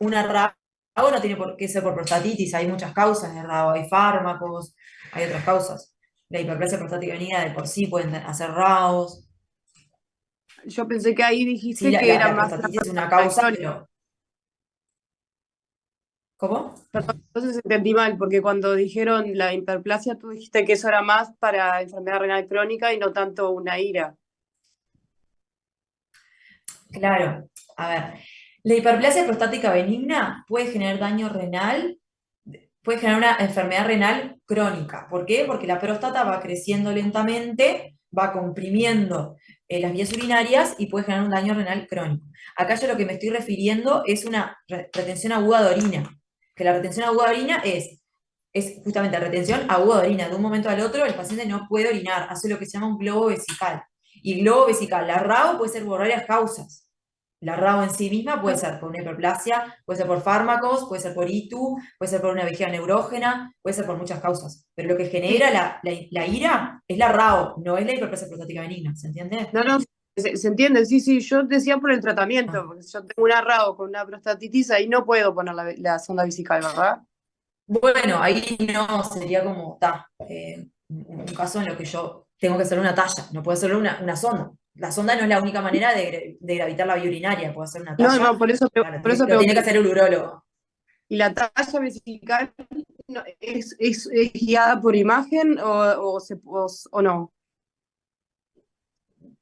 una RAO, no tiene por qué ser por prostatitis, hay muchas causas de RAO, hay fármacos, hay otras causas. La hiperplasia prostática benigna de por sí pueden hacer RAOs. Yo pensé que ahí Sí, dijiste que era la más una prostatitis es una enfermedad causa, crónica. pero. ¿Cómo? Perdón, entonces entendí mal, porque cuando dijeron la hiperplasia, tú dijiste que eso era más para enfermedad renal crónica y no tanto una ira. Claro, a ver. La hiperplasia prostática benigna puede generar daño renal, puede generar una enfermedad renal crónica. ¿Por qué? Porque la próstata va creciendo lentamente, va comprimiendo las vías urinarias y puede generar un daño renal crónico. Acá yo lo que me estoy refiriendo es una retención aguda de orina, que la retención aguda de orina es justamente retención aguda de orina. De un momento al otro el paciente no puede orinar, hace lo que se llama un globo vesical. Y globo vesical, la RAO puede ser por varias causas. La RAO en sí misma puede ser por una hiperplasia, puede ser por fármacos, puede ser por ITU, puede ser por una vejiga neurógena, puede ser por muchas causas. Pero lo que Sí, genera la ira es la RAO, no es la hiperplasia prostática benigna, ¿se entiende? no, se entiende, sí, sí, yo decía por el Ah. tratamiento, porque si yo tengo una RAO con una prostatitis, ahí no puedo poner la sonda vesical, ¿verdad? Bueno, ahí no sería como, un caso en lo que yo tengo que hacer una talla, no puede ser una sonda. La sonda no es la única manera de gravitar la vía urinaria, puede ser una No, talla, no, por eso, claro, por eso lo tiene que pregunté. hacer el urólogo. ¿Y la talla vesical es guiada por imagen o no?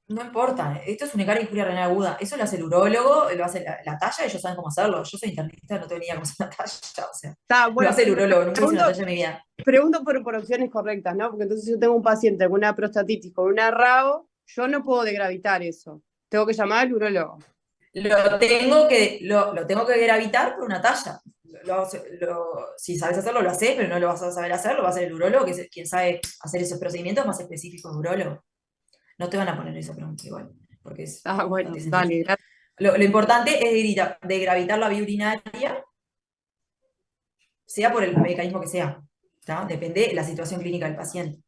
No importa, esto es una cara de injuria renal aguda, eso lo hace el urólogo, lo hace la talla, ellos saben cómo hacerlo. Yo soy internista, no tengo ni idea cómo hacer una talla, o sea, Está, lo bueno, hace el urólogo, nunca hice una pregunto, talla en mi vida. pregunto por opciones correctas, ¿no? Porque entonces si yo tengo un paciente con una prostatitis, con una RAO, yo no puedo degravitar eso. Tengo que llamar al urólogo. Lo tengo que gravitar por una talla. Si sabes hacerlo, lo haces, pero no lo vas a saber hacer, lo va a hacer el urólogo, que es quien sabe hacer esos procedimientos más específicos de urólogo. No te van a poner esa pregunta igual, porque Ah, bueno, no tiene dale, sentido. gracias. Lo importante es de gravitar la vía urinaria, sea por el mecanismo que sea. ¿Tá? Depende de la situación clínica del paciente.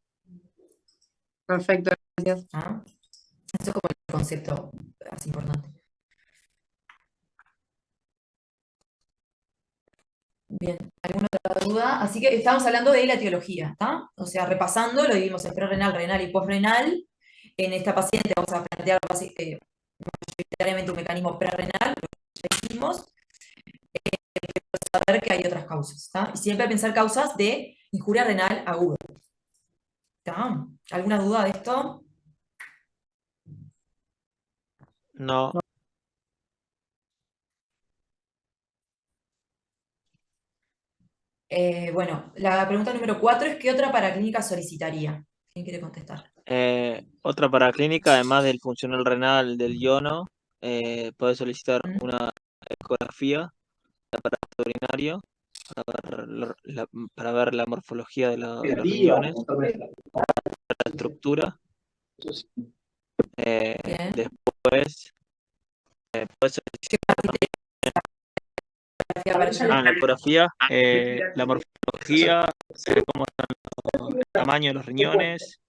Perfecto, gracias. ¿Ah? Eso es como el concepto más importante. Bien, ¿alguna otra duda? Así que estamos hablando de la etiología, ¿está? O sea, repasando, lo dividimos en prerrenal, renal y posrenal. En esta paciente vamos a plantear mayoritariamente un mecanismo prerrenal, lo que ya hicimos, saber que hay otras causas, ¿está? Y siempre pensar causas de injuria renal aguda. ¿Está? ¿Alguna duda de esto? No. Bueno, la pregunta número 4 es: ¿qué otra paraclínica solicitaría? ¿Quién quiere contestar? Otra paraclínica, además del funcional renal del iono, puede solicitar una ecografía de aparato urinario para ver la morfología de los riñones, la estructura. Después puede solicitar la ecografía, la morfología, cómo están el tamaño de los riñones.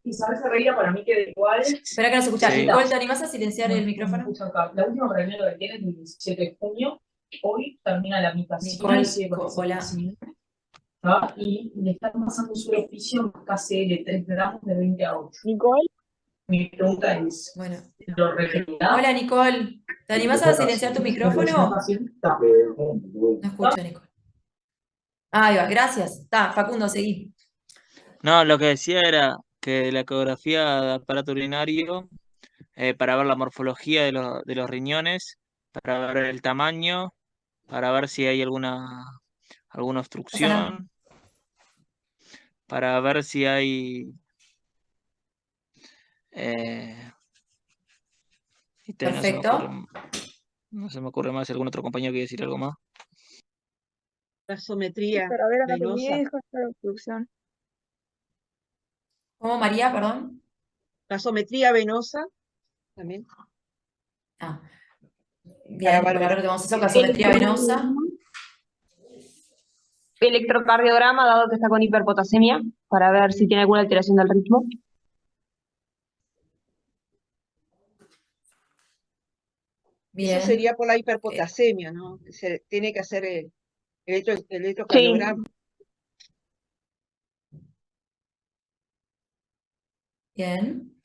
Isabel Ferreira para mí queda igual. Espera que no se escucha. Sí. Nicole, ¿te animás a silenciar el micrófono? La última reunión que tiene es el 17 de junio. Hoy termina la aplicación Nicole, y sigue con ese hola. vencimiento. Y le están pasando su oficio KCL 3 gramos de 20 a 8. Nicole. Mi pregunta es, Bueno. ¿lo requerirá? Hola, Nicole. ¿Te animás a silenciar tu micrófono? No escucho, Nicole. Ahí va, gracias. Facundo, seguí. No, lo que decía era que la ecografía de aparato urinario, para ver la morfología de los riñones, para ver el tamaño, para ver si hay alguna obstrucción, para ver si hay... Perfecto. No se me ocurre más si algún otro compañero quiere decir algo más. Gasometría Para ver venosa. anatomía y reproducción. ¿Cómo, María, perdón? Gasometría venosa también. Bien, bueno, retomamos eso, gasometría venosa. Electrocardiograma, dado que está con hiperpotasemia, para ver si tiene alguna alteración del ritmo. Bien. Eso sería por la hiperpotasemia, ¿no? Se tiene que hacer el electrocardiograma. Bien.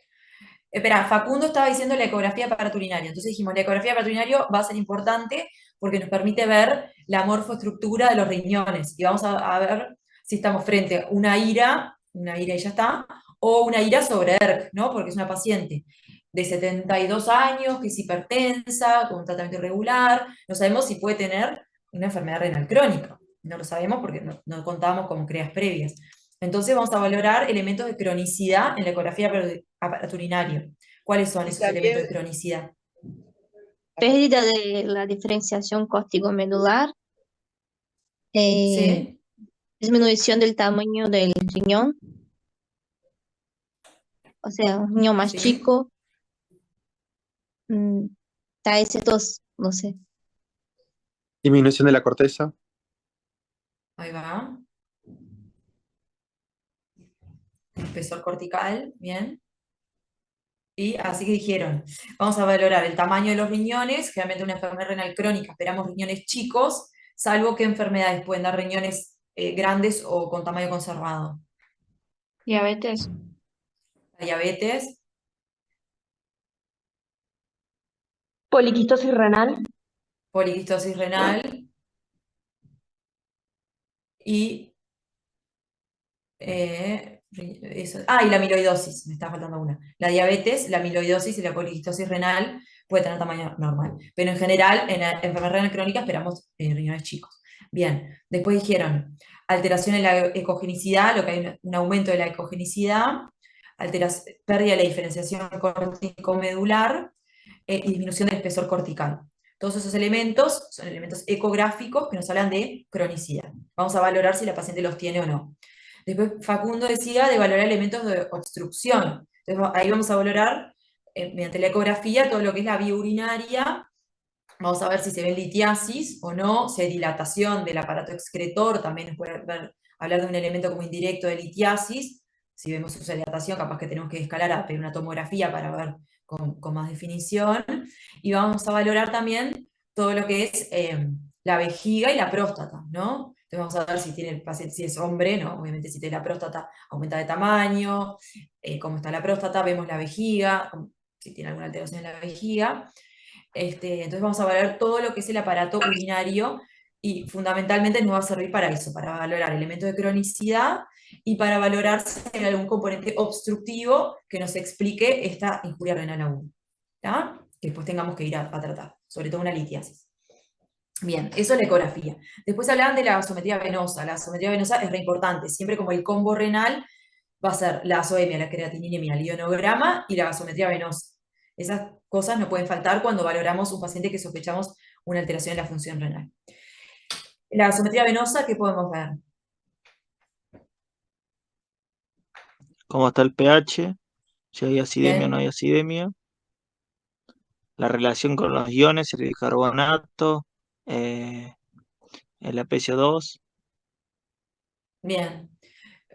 Espera, Facundo estaba diciendo la ecografía paraturinaria. Entonces dijimos, la ecografía paraturinaria va a ser importante porque nos permite ver la morfoestructura de los riñones. Y vamos a ver si estamos frente a una ira y ya está, o una ira sobre ERC, ¿no? Porque es una paciente de 72 años, que es hipertensa, con un tratamiento irregular. No sabemos si puede tener una enfermedad renal crónica. No lo sabemos porque no contábamos con CREAs previas. Entonces vamos a valorar elementos de cronicidad en la ecografía paraturinaria. ¿Cuáles son esos elementos de cronicidad? Pérdida de la diferenciación córtico-medular, Sí. disminución del tamaño del riñón, o sea, un riñón más chico, KS2, no sé. Disminución de la corteza. Ahí va. Espesor cortical, bien. Y así que dijeron, vamos a valorar el tamaño de los riñones, generalmente una enfermedad renal crónica, esperamos riñones chicos, salvo que enfermedades pueden dar riñones grandes o con tamaño conservado. Diabetes. Diabetes. Poliquistosis renal. Poliquistosis renal. Y y la amiloidosis, me está faltando una. La diabetes, la amiloidosis y la poliquistosis renal puede tener tamaño normal. Pero en general, en la enfermedad renal crónica esperamos riñones chicos. Bien, después dijeron alteración en la ecogenicidad, lo que hay un aumento de la ecogenicidad, pérdida de la diferenciación córtico-medular y disminución del espesor cortical. Todos esos elementos son elementos ecográficos que nos hablan de cronicidad. Vamos a valorar si la paciente los tiene o no. Después Facundo decía de valorar elementos de obstrucción. Entonces ahí vamos a valorar, mediante la ecografía, todo lo que es la vía urinaria. Vamos a ver si se ve litiasis o no, si hay dilatación del aparato excretor, también nos puede hablar de un elemento como indirecto de litiasis. Si vemos esa dilatación, capaz que tenemos que escalar a pedir una tomografía para ver con más definición. Y vamos a valorar también todo lo que es la vejiga y la próstata, ¿no? Entonces vamos a ver si tiene el paciente, si es hombre, ¿no? Obviamente si tiene la próstata, aumenta de tamaño, cómo está la próstata, vemos la vejiga, si tiene alguna alteración en la vejiga. Entonces vamos a valorar todo lo que es el aparato urinario y fundamentalmente nos va a servir para eso, para valorar elementos de cronicidad y para valorar si hay algún componente obstructivo que nos explique esta injuria renal aguda, ¿tá? Que después tengamos que ir a tratar, sobre todo una litiasis. Bien, eso es la ecografía. Después hablaban de la gasometría venosa. La gasometría venosa es re importante. Siempre como el combo renal va a ser la azoemia, la creatininemia, el ionograma y la gasometría venosa. Esas cosas no pueden faltar cuando valoramos un paciente que sospechamos una alteración en la función renal. La gasometría venosa, ¿qué podemos ver? ¿Cómo está el pH? Si hay acidemia o no hay Bien, acidemia. La relación con los iones, el bicarbonato, el APCO2. bien.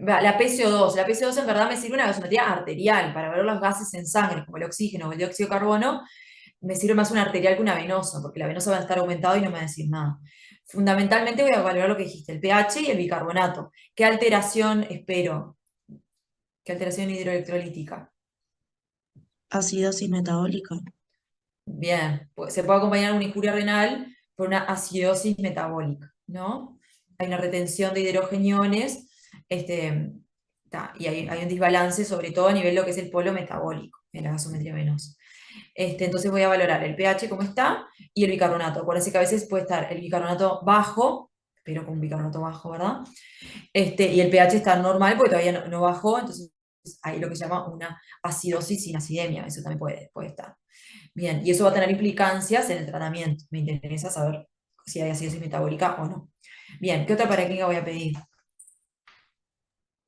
La PCO2 en verdad me sirve una gasometría arterial para ver los gases en sangre, como el oxígeno o el dióxido de carbono. Me sirve más una arterial que una venosa, porque la venosa va a estar aumentada y no me va a decir nada. Fundamentalmente voy a valorar lo que dijiste, el pH y el bicarbonato. ¿Qué alteración espero? ¿Qué alteración hidroelectrolítica? Acidosis metabólica. Bien, pues se puede acompañar una injuria renal por una acidosis metabólica, ¿no? Hay una retención de hidrogeniones, y hay un desbalance, sobre todo a nivel de lo que es el polo metabólico en la gasometría venosa. Entonces voy a valorar el pH como está y el bicarbonato. Acuérdense que a veces puede estar el bicarbonato bajo, pero con un bicarbonato bajo, ¿verdad? Y el pH está normal porque todavía no bajó, entonces hay lo que se llama una acidosis sin acidemia, eso también puede estar. Bien, y eso va a tener implicancias en el tratamiento. Me interesa saber si hay acidosis metabólica o no. Bien, ¿qué otra paraquímica voy a pedir?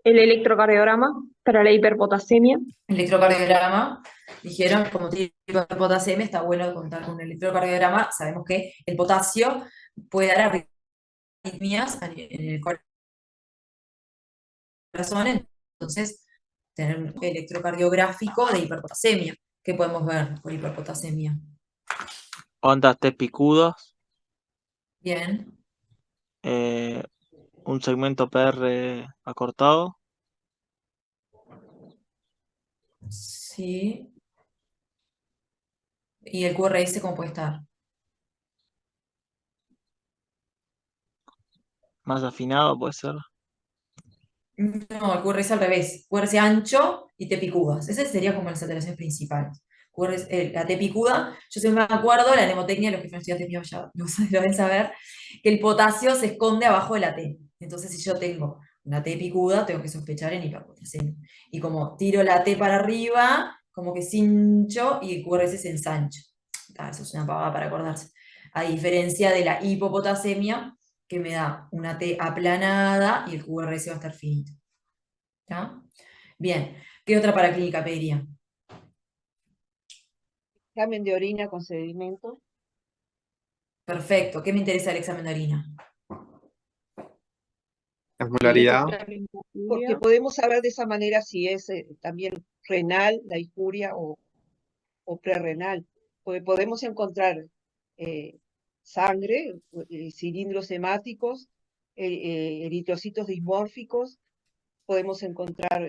El electrocardiograma para la hiperpotasemia. Electrocardiograma, dijeron, como tipo de potasemia, está bueno contar con un electrocardiograma. Sabemos que el potasio puede dar arritmias en el corazón, entonces tener un electrocardiográfico de hiperpotasemia. ¿Qué podemos ver por hiperpotasemia? Ondas T picudas. Bien, Un segmento PR acortado. sí. ¿Y el QRS cómo puede estar? Más afinado puede ser. No, el QRS al revés. QRS ancho y T picudas. Ese sería como las alteraciones principales. La T picuda, yo siempre me acuerdo, la mnemotecnia, los que fueron estudiantes míos ya lo deben saber, que el potasio se esconde abajo de la T. Entonces, si yo tengo una T picuda, tengo que sospechar en hiperpotasemia. Y como tiro la T para arriba, como que cincho y el QRS se ensancha. Eso es una pavada para acordarse. A diferencia de la hipopotasemia, que me da una T aplanada y el QRS va a estar finito. ¿Está? Bien, ¿qué otra paraclínica pediría? Examen de orina con sedimento. Perfecto, ¿qué me interesa el examen de orina? La osmolaridad. Porque podemos saber de esa manera si es también renal, la injuria o prerrenal. Porque podemos encontrar sangre, cilindros hemáticos, eritrocitos dismórficos, podemos encontrar,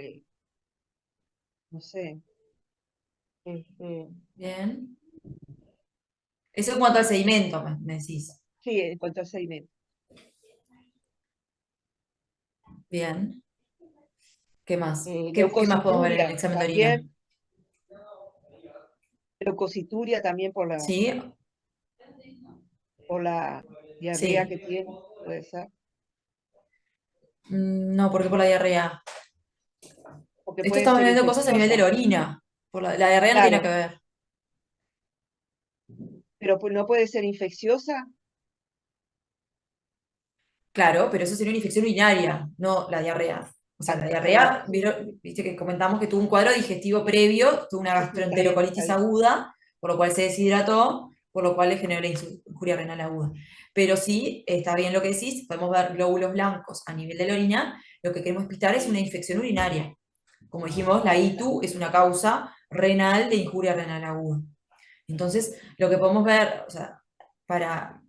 no sé, Bien. Eso en cuanto al sedimento, me decís. sí, en cuanto al sedimento. Bien. ¿Qué más? ¿Qué más podemos ver en el examen de orina? Leucocituria también por la ¿Sí? diarrea Sí. que tiene, puede ser. No, porque por la diarrea. Porque Esto puede estamos ser viendo cosas a nivel de la infecciosa. orina. La diarrea no tiene Claro. que ver. Pero pues, no puede ser infecciosa. Claro, pero eso sería una infección urinaria, no la diarrea. O sea, la diarrea, viste que comentamos que tuvo un cuadro digestivo previo, tuvo una gastroenterocolitis Está bien. aguda, por lo cual se deshidrató, por lo cual le generó la injuria renal aguda. Pero sí, está bien lo que decís, podemos ver glóbulos blancos a nivel de la orina, lo que queremos pistar es una infección urinaria. Como dijimos, la ITU es una causa renal de injuria renal aguda. Entonces, lo que podemos ver, o sea, para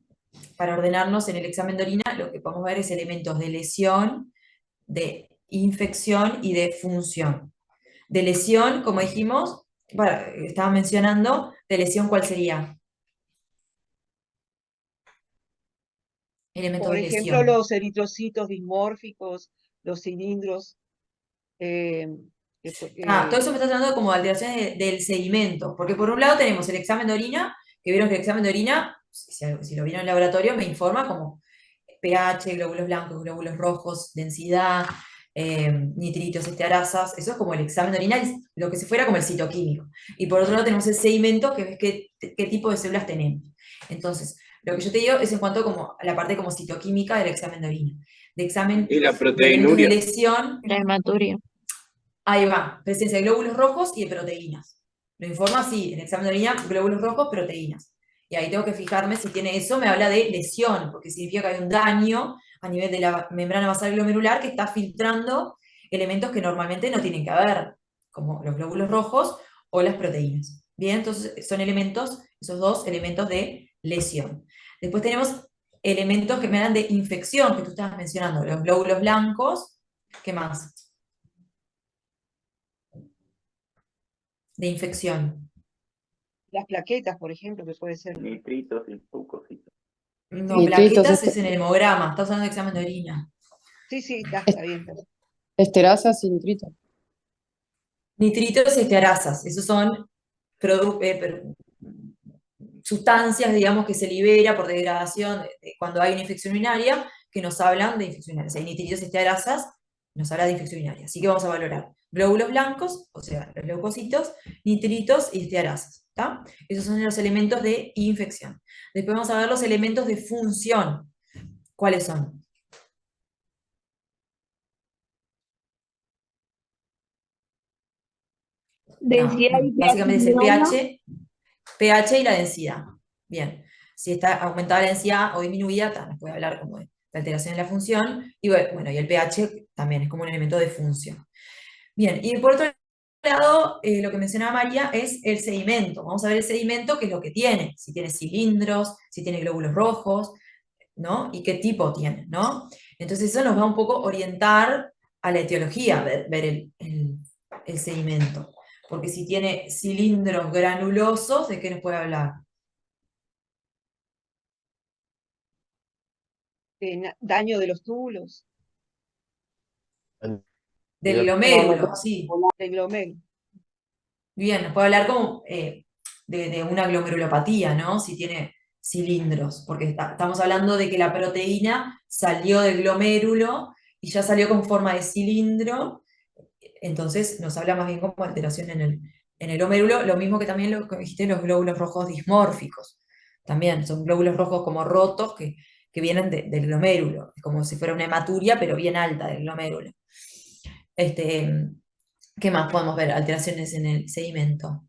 ordenarnos en el examen de orina, lo que podemos ver es elementos de lesión, de infección y de función. De lesión, como dijimos, estaba mencionando, de lesión, ¿cuál sería? Elementos Por de ejemplo, lesión. los eritrocitos dismórficos, los cilindros. Todo eso me está hablando como de alteraciones del sedimento, porque por un lado tenemos el examen de orina, que vieron que el examen de orina si lo vieron en el laboratorio, me informa como pH, glóbulos blancos, glóbulos rojos, densidad, nitritos, estearasas. Eso es como el examen de orina, es lo que se fuera como el citoquímico. Y por otro lado tenemos el sedimento, que ves qué tipo de células tenemos. Entonces, lo que yo te digo es en cuanto como a la parte como citoquímica del examen de orina. De examen Y la de elementos de proteinuria. lesión, La hematuria. ahí va, presencia de glóbulos rojos y de proteínas. Lo informa así, en el examen de orina, glóbulos rojos, proteínas. Y ahí tengo que fijarme si tiene eso, me habla de lesión, porque significa que hay un daño a nivel de la membrana basal glomerular que está filtrando elementos que normalmente no tienen que haber, como los glóbulos rojos o las proteínas. Bien, entonces son elementos, esos dos elementos de lesión. Después tenemos elementos que me hablan de infección, que tú estabas mencionando, los glóbulos blancos. ¿Qué más? De infección. Las plaquetas, por ejemplo, que puede ser. Nitritos y glucositos. No, Nitritos, plaquetas es en el hemograma, estamos hablando de examen de orina. Sí, está bien. esterasas y nitritos. Nitritos y estearasas, esos son sustancias, digamos, que se libera por degradación cuando hay una infección urinaria, que nos hablan de infección urinaria. O sea, nitritos y estearasas nos habla de infección urinaria. Así que vamos a valorar glóbulos blancos, o sea, los leucocitos, nitritos y estearasas. ¿Está? Esos son los elementos de infección. Después vamos a ver los elementos de función. ¿Cuáles son? Densidad y Básicamente es el pH. pH y la densidad. Bien, si está aumentada la densidad o disminuida, nos puede hablar como de alteración en la función, y bueno, y el pH también es como un elemento de función. Bien, y por otro lado, lo que mencionaba María es el sedimento. Vamos a ver el sedimento, qué es lo que tiene, si tiene cilindros, si tiene glóbulos rojos, ¿no? Y qué tipo tiene, ¿no? Entonces eso nos va un poco a orientar a la etiología, ver el sedimento. Porque si tiene cilindros granulosos, ¿de qué nos puede hablar? Daño de los túbulos. Del glomérulo, sí. Del glomérulo. Bien, nos puede hablar como de una glomerulopatía, ¿no? Si tiene cilindros, porque estamos hablando de que la proteína salió del glomérulo y ya salió con forma de cilindro, entonces nos habla más bien como alteración en el glomérulo, lo mismo que también lo que dijiste, los glóbulos rojos dismórficos. También son glóbulos rojos como rotos que vienen del glomérulo, es como si fuera una hematuria, pero bien alta del glomérulo. ¿Qué más podemos ver? Alteraciones en el sedimento.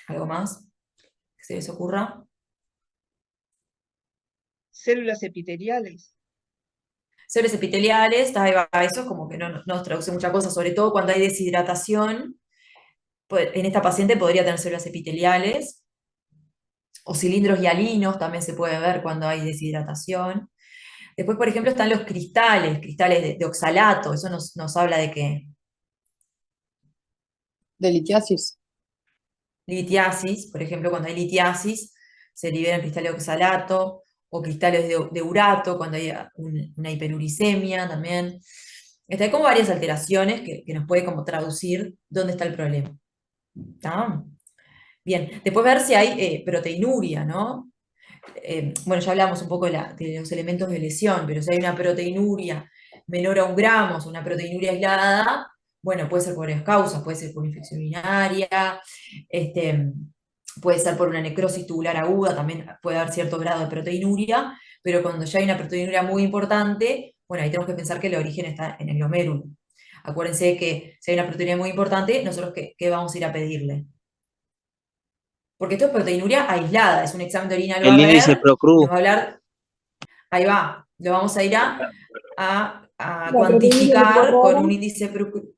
¿Algo más que se les ocurra? Células epiteliales. Células epiteliales, eso es como que no nos traduce mucha cosa, sobre todo cuando hay deshidratación. En esta paciente podría tener células epiteliales, o cilindros hialinos también se puede ver cuando hay deshidratación. Después, por ejemplo, están los cristales de oxalato, eso nos habla de qué. De litiasis. Litiasis, por ejemplo, cuando hay litiasis, se liberan cristales de oxalato, o cristales de urato, cuando hay una hiperuricemia también. Hay como varias alteraciones que nos puede como traducir dónde está el problema. ¿Está? Bien, después ver si hay proteinuria, ¿no? Bueno, ya hablamos un poco de los elementos de lesión, pero si hay una proteinuria menor a 1 gramo, o una proteinuria aislada, bueno, puede ser por varias causas, puede ser por infección urinaria, puede ser por una necrosis tubular aguda, también puede haber cierto grado de proteinuria, pero cuando ya hay una proteinuria muy importante, bueno, ahí tenemos que pensar que el origen está en el glomérulo. Acuérdense que si hay una proteinuria muy importante, nosotros ¿qué vamos a ir a pedirle? Porque esto es proteinuria aislada, es un examen de orina, lo va El a ver, índice ProCru. nos va a hablar, ahí va, lo vamos a ir a La cuantificar proteinuria con un 24 horas. índice ProCru.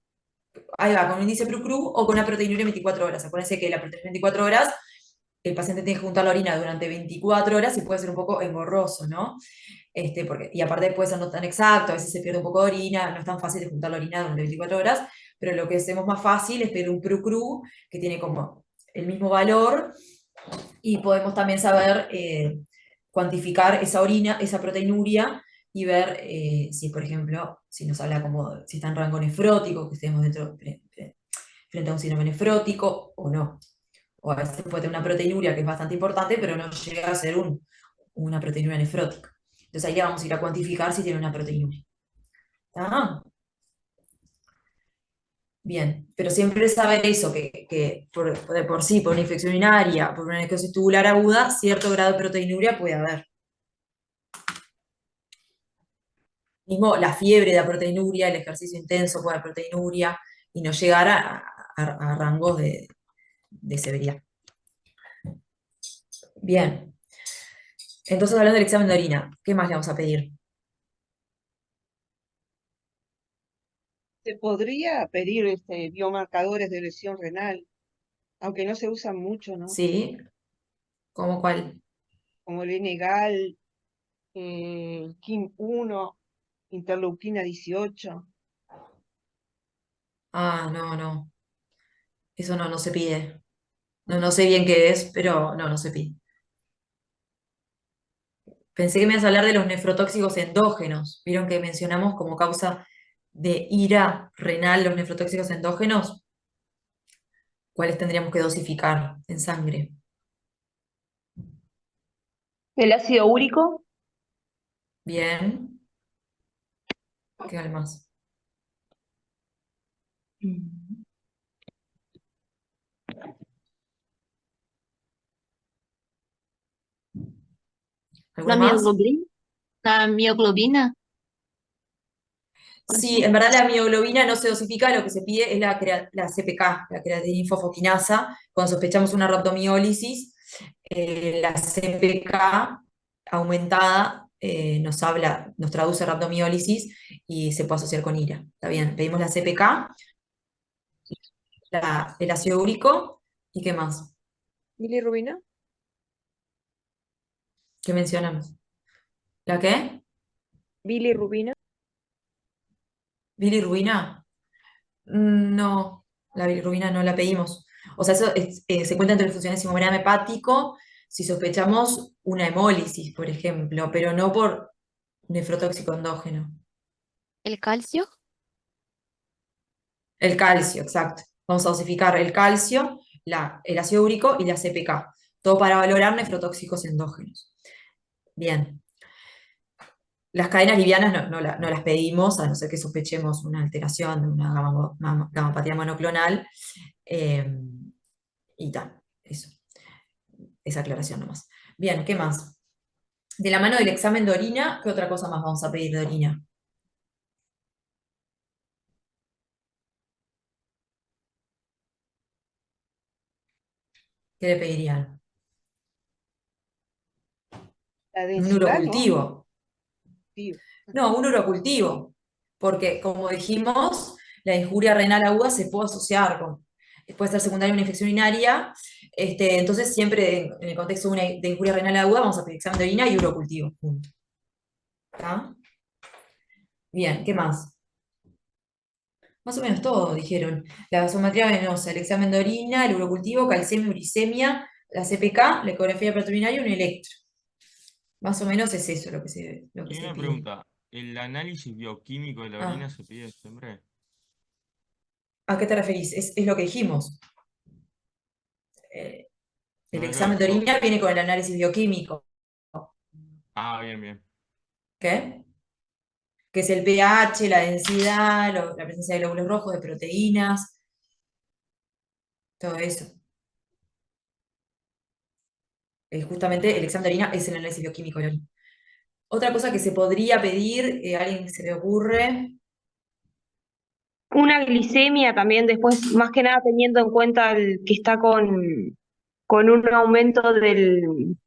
Ahí va, con un índice ProCru o con una proteinuria 24 horas. Acuérdense que la proteinuria 24 horas, el paciente tiene que juntar la orina durante 24 horas y puede ser un poco engorroso, ¿no? Y aparte puede ser no tan exacto, a veces se pierde un poco de orina, no es tan fácil de juntar la orina durante 24 horas, pero lo que hacemos más fácil es pedir un ProCru que tiene como el mismo valor y podemos también saber cuantificar esa orina, esa proteinuria y ver si, por ejemplo, si nos habla como si está en rango nefrótico, que estemos frente a un síndrome nefrótico o no. O a veces puede tener una proteinuria que es bastante importante, pero no llega a ser una proteinuria nefrótica. Entonces ahí le vamos a ir a cuantificar si tiene una proteinuria. ¿Está? Bien, pero siempre saber eso, que por sí, por una infección urinaria, por una necrosis tubular aguda, cierto grado de proteinuria puede haber. Mismo la fiebre de la proteinuria, el ejercicio intenso puede dar proteinuria y no llegar a rangos de severidad. Bien, entonces hablando del examen de orina, ¿qué más le vamos a pedir? Se podría pedir biomarcadores de lesión renal, aunque no se usan mucho, ¿no? Sí, ¿cómo cuál? Como el Enegal, KIM-1, interleuquina 18. Ah, no. Eso no se pide. No sé bien qué es, pero no se pide. Pensé que me ibas a hablar de los nefrotóxicos endógenos. ¿Vieron que mencionamos como causa de ira renal los nefrotóxicos endógenos? ¿Cuáles tendríamos que dosificar en sangre? El ácido úrico, Bien. ¿Qué más? La ¿Alguno más? mioglobina. La mioglobina. Sí, en verdad la mioglobina no se dosifica, lo que se pide es la CPK, la creatinine-fosfoquinasa. Cuando sospechamos una rhabdomiólisis, la CPK aumentada nos traduce rhabdomiólisis y se puede asociar con ira. Está bien, pedimos la CPK, el ácido úrico y ¿qué más? Bilirrubina. ¿Qué mencionamos? ¿La qué? Bilirrubina. ¿Bilirrubina? No, la bilirrubina no la pedimos. O sea, eso se cuenta entre las funciones de hemograma hepático si sospechamos una hemólisis, por ejemplo, pero no por nefrotóxico endógeno. ¿El calcio? El calcio, exacto. Vamos a dosificar el calcio, el ácido úrico y la CPK. Todo para valorar nefrotóxicos endógenos. Bien. Las cadenas livianas no las pedimos, a no ser que sospechemos una alteración de una gamapatía monoclonal. Y tal, eso. Esa aclaración nomás. Bien, ¿qué más? De la mano del examen de orina, ¿qué otra cosa más vamos a pedir de orina? ¿Qué le pedirían? La Un densidad, ¿no? urocultivo. Sí. No, un urocultivo. Porque, como dijimos, la injuria renal aguda se puede asociar puede ser secundaria a una infección urinaria. Entonces, siempre en el contexto de injuria renal aguda, vamos a pedir examen de orina y urocultivo. Punto. ¿Está? Bien, ¿qué más? Más o menos todo, dijeron. La gasometría venosa, el examen de orina, el urocultivo, calcemia, uricemia, la CPK, la ecografía preurinaria y un electro. Más o menos es eso lo que se Y una pide. pregunta, ¿el análisis bioquímico de la orina se pide siempre? ¿A qué te referís? Es lo que dijimos. El No es examen de orina viene con el análisis bioquímico. Ah, bien. ¿Qué? Que es el pH, la densidad, la presencia de glóbulos rojos, de proteínas, todo eso. Justamente el examen de orina es el análisis bioquímico de la orina. Otra cosa que se podría pedir, ¿a alguien se le ocurre? una glicemia también después, más que nada teniendo en cuenta que está con un aumento del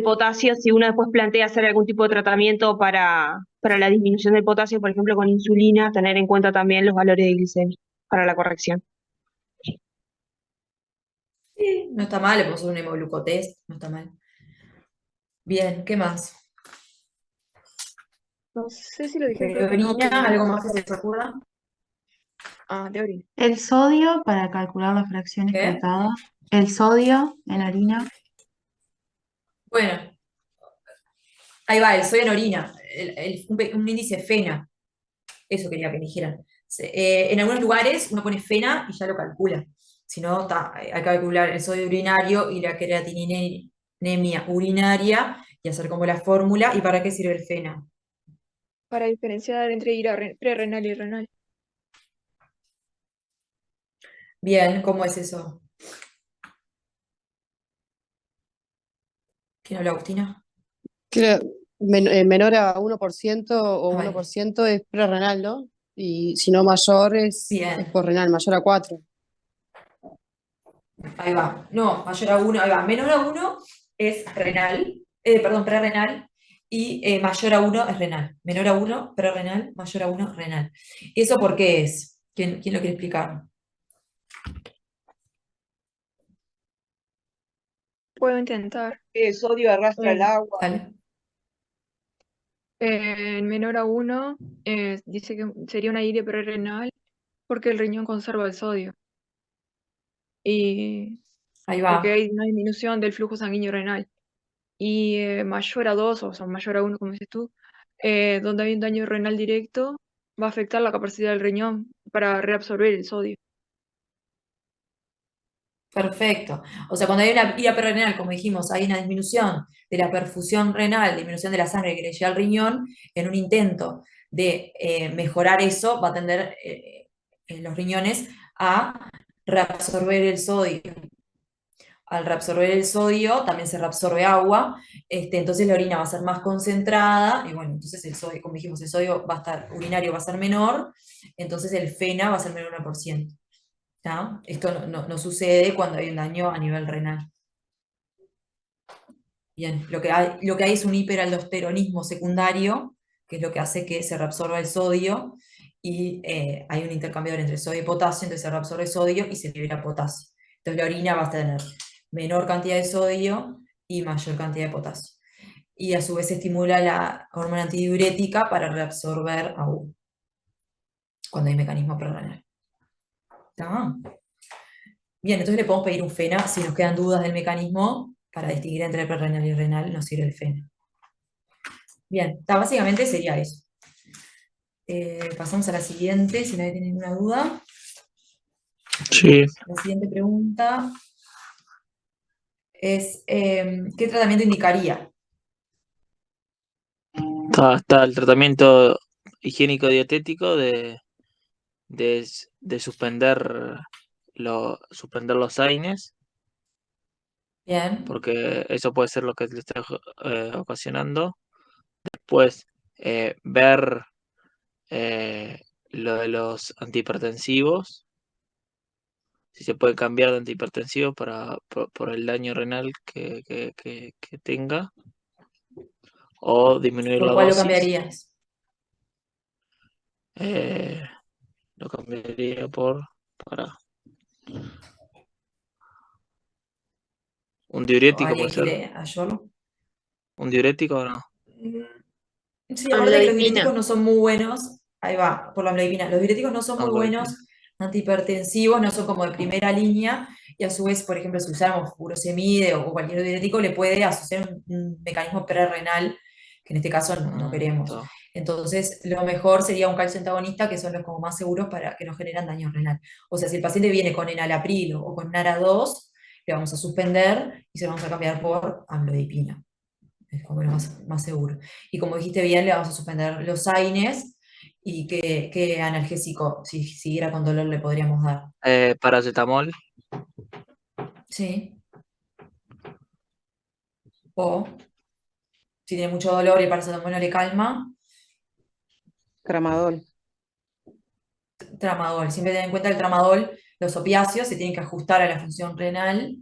potasio, si uno después plantea hacer algún tipo de tratamiento para la disminución del potasio, por ejemplo con insulina, tener en cuenta también los valores de glicemia para la corrección. Sí, no está mal, le podemos hacer un hemoglucotest, no está mal. Bien, ¿qué más? No sé si lo dije, creo ¿De que no, orina? pero ¿Algo más que se te ocurra? de orina. El sodio para calcular la fracción ¿Qué? excretada. El sodio en orina. Bueno, Ahí va, el sodio en orina, un índice FENA, eso quería que me dijeran. En algunos lugares uno pone FENA y ya lo calcula. Si no, hay que calcular el sodio urinario y la creatininemia urinaria y hacer como la fórmula. ¿Y para qué sirve el FENA? Para diferenciar entre ir a prerrenal y renal. Bien, ¿cómo es eso? ¿Quién habla, Agustina? Menor a 1% o Ay, 1% es prerrenal, ¿no? Y si no mayor es bien, posrenal, mayor a 4. ahí va. No, mayor a 1, ahí va. Menor a 1 es renal, perdón, prerrenal, y mayor a 1 es renal. Menor a 1, prerrenal, mayor a 1, renal. ¿Eso por qué es? ¿Quién lo quiere explicar? Puedo intentar. El sodio arrastra el agua. Dale. En menor a 1 dice que sería una ira prerrenal porque el riñón conserva el sodio. Y Ahí porque va. hay una disminución del flujo sanguíneo renal. Y mayor a 2, o sea, mayor a 1, como dices tú, donde hay un daño renal directo, va a afectar la capacidad del riñón para reabsorber el sodio. Perfecto. O sea, cuando hay una ira prerrenal, como dijimos, hay una disminución de la perfusión renal, disminución de la sangre que le llega al riñón, en un intento de mejorar eso, va a tender los riñones a reabsorber el sodio. Al reabsorber el sodio, también se reabsorbe agua, entonces la orina va a ser más concentrada, y bueno, entonces el sodio, como dijimos, el sodio va a estar, urinario va a ser menor, entonces el FENA va a ser menor 1%. ¿Tá? Esto no sucede cuando hay un daño a nivel renal. Bien, lo que hay es un hiperaldosteronismo secundario, que es lo que hace que se reabsorba el sodio, y hay un intercambiador entre sodio y potasio, entonces se reabsorbe sodio y se libera potasio. Entonces la orina va a tener menor cantidad de sodio y mayor cantidad de potasio. Y a su vez se estimula la hormona antidiurética para reabsorber agua, cuando hay mecanismo prerrenal. ¿Está? Bien, entonces le podemos pedir un FENA si nos quedan dudas del mecanismo para distinguir entre prerrenal y renal, nos sirve el FENA. Bien, básicamente sería eso. Pasamos a la siguiente, si nadie tiene ninguna duda. Sí. La siguiente pregunta es, ¿qué tratamiento indicaría? Está el tratamiento higiénico-dietético de suspender los AINES, Bien, porque eso puede ser lo que le está ocasionando. Después, ver lo de los antihipertensivos, si se puede cambiar de antihipertensivo por el daño renal que tenga, o disminuir ¿por la cuál lo dosis. cambiarías? Lo cambiaría para un diurético, puede ¿Alguien ser. quiere ayudarlo? ¿Un diurético o no? Sí, aparte que los diuréticos Amlodipina. no son muy buenos, ahí va, por la amlodipina, los diuréticos no son muy Amlodipina. buenos antihipertensivos, no son como de primera línea, y a su vez, por ejemplo, si usáramos furosemide o cualquier diurético, le puede asociar un mecanismo prerrenal, que en este caso no queremos. Está. Entonces, lo mejor sería un calcio antagonista, que son los como más seguros para que no generan daño renal. O sea, si el paciente viene con enalapril o con NARA2, le vamos a suspender y se lo vamos a cambiar por amlodipina. Es como lo más seguro. Y como dijiste bien, le vamos a suspender los AINES y qué analgésico, si siguiera con dolor, le podríamos dar. Paracetamol. Sí. O si tiene mucho dolor y el paracetamol no le calma, Tramadol. tramadol. Siempre ten en cuenta el tramadol, los opiáceos se tienen que ajustar a la función renal.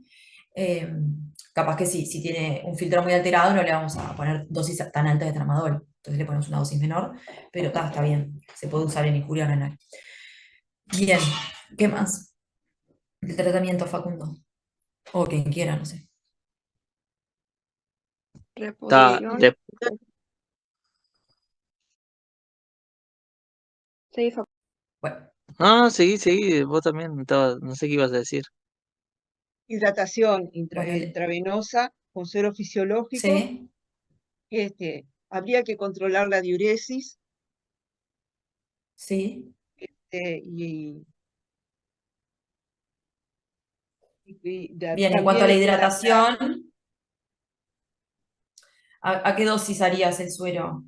Capaz que si tiene un filtro muy alterado, no le vamos a poner dosis tan altas de tramadol. Entonces le ponemos una dosis menor, pero está bien. Se puede usar en injuria renal. Bien, ¿qué más? El tratamiento, Facundo. O quien quiera, no sé. Está Reposición. Sí, Bueno, seguí, vos también, no sé qué ibas a decir. Hidratación bueno, intravenosa con suero fisiológico. sí. Habría que controlar la diuresis Sí. y Bien, en cuanto también a la adaptar hidratación, ¿a qué dosis harías el suero?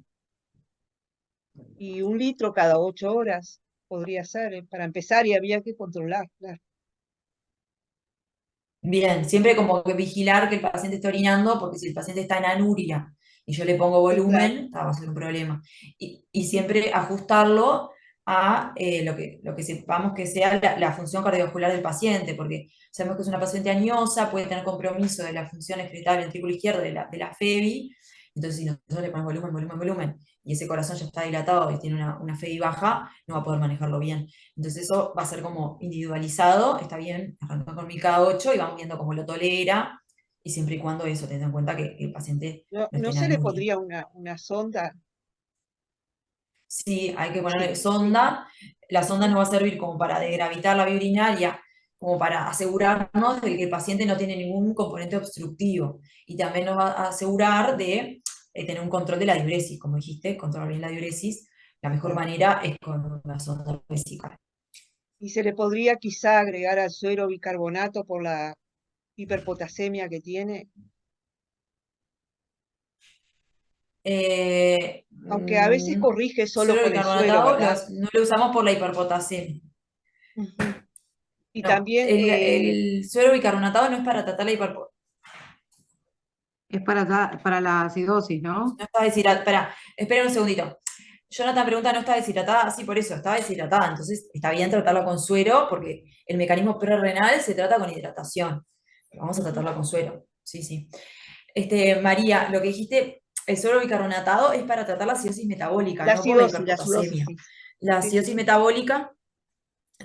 y 1 litro cada 8 horas podría ser, para empezar, y había que controlar, claro. Bien, siempre como que vigilar que el paciente esté orinando, porque si el paciente está en anuria y yo le pongo Sí, claro. volumen, va a ser un problema. Y siempre ajustarlo a lo que sepamos que sea la función cardiovascular del paciente, porque sabemos que es una paciente añosa, puede tener compromiso de la función excretada del ventrículo izquierdo, de la FEBI, entonces si nosotros le ponemos volumen, volumen, volumen, y ese corazón ya está dilatado y tiene una FEBI baja, no va a poder manejarlo bien. Entonces eso va a ser como individualizado, está bien, arrancamos con 1000 cada 8 y vamos viendo cómo lo tolera, y siempre y cuando eso, teniendo en cuenta que el paciente No, no esté no en se le anuria. pondría una sonda. Sí, hay que ponerle Sí, sonda. La sonda nos va a servir como para degravitar la vía urinaria, como para asegurarnos de que el paciente no tiene ningún componente obstructivo. Y también nos va a asegurar de tener un control de la diuresis, como dijiste, controlar bien la diuresis. La mejor claro. manera es con la sonda vesical. Y se le podría quizá agregar al suero bicarbonato por la hiperpotasemia que tiene, aunque a veces corrige solo Suero con el suero, bicarbonatado ¿verdad? no lo usamos por la hiperpotasemia. Ujú. Y No, también, el suero bicarbonatado no es para tratar la hiperpotasemia. Es para la acidosis, ¿no? No está deshidratada. Espera un segundito. Jonathan pregunta, ¿no está deshidratada? Sí, por eso, está deshidratada. Entonces está bien tratarla con suero, porque el mecanismo prerrenal se trata con hidratación. Vamos a tratarla con suero. Sí, sí. María, lo que dijiste, el suero bicarbonatado es para tratar la acidosis metabólica, no por la la acidosis, hiperpotasemia. sí. La Sí, sí, acidosis sí. metabólica,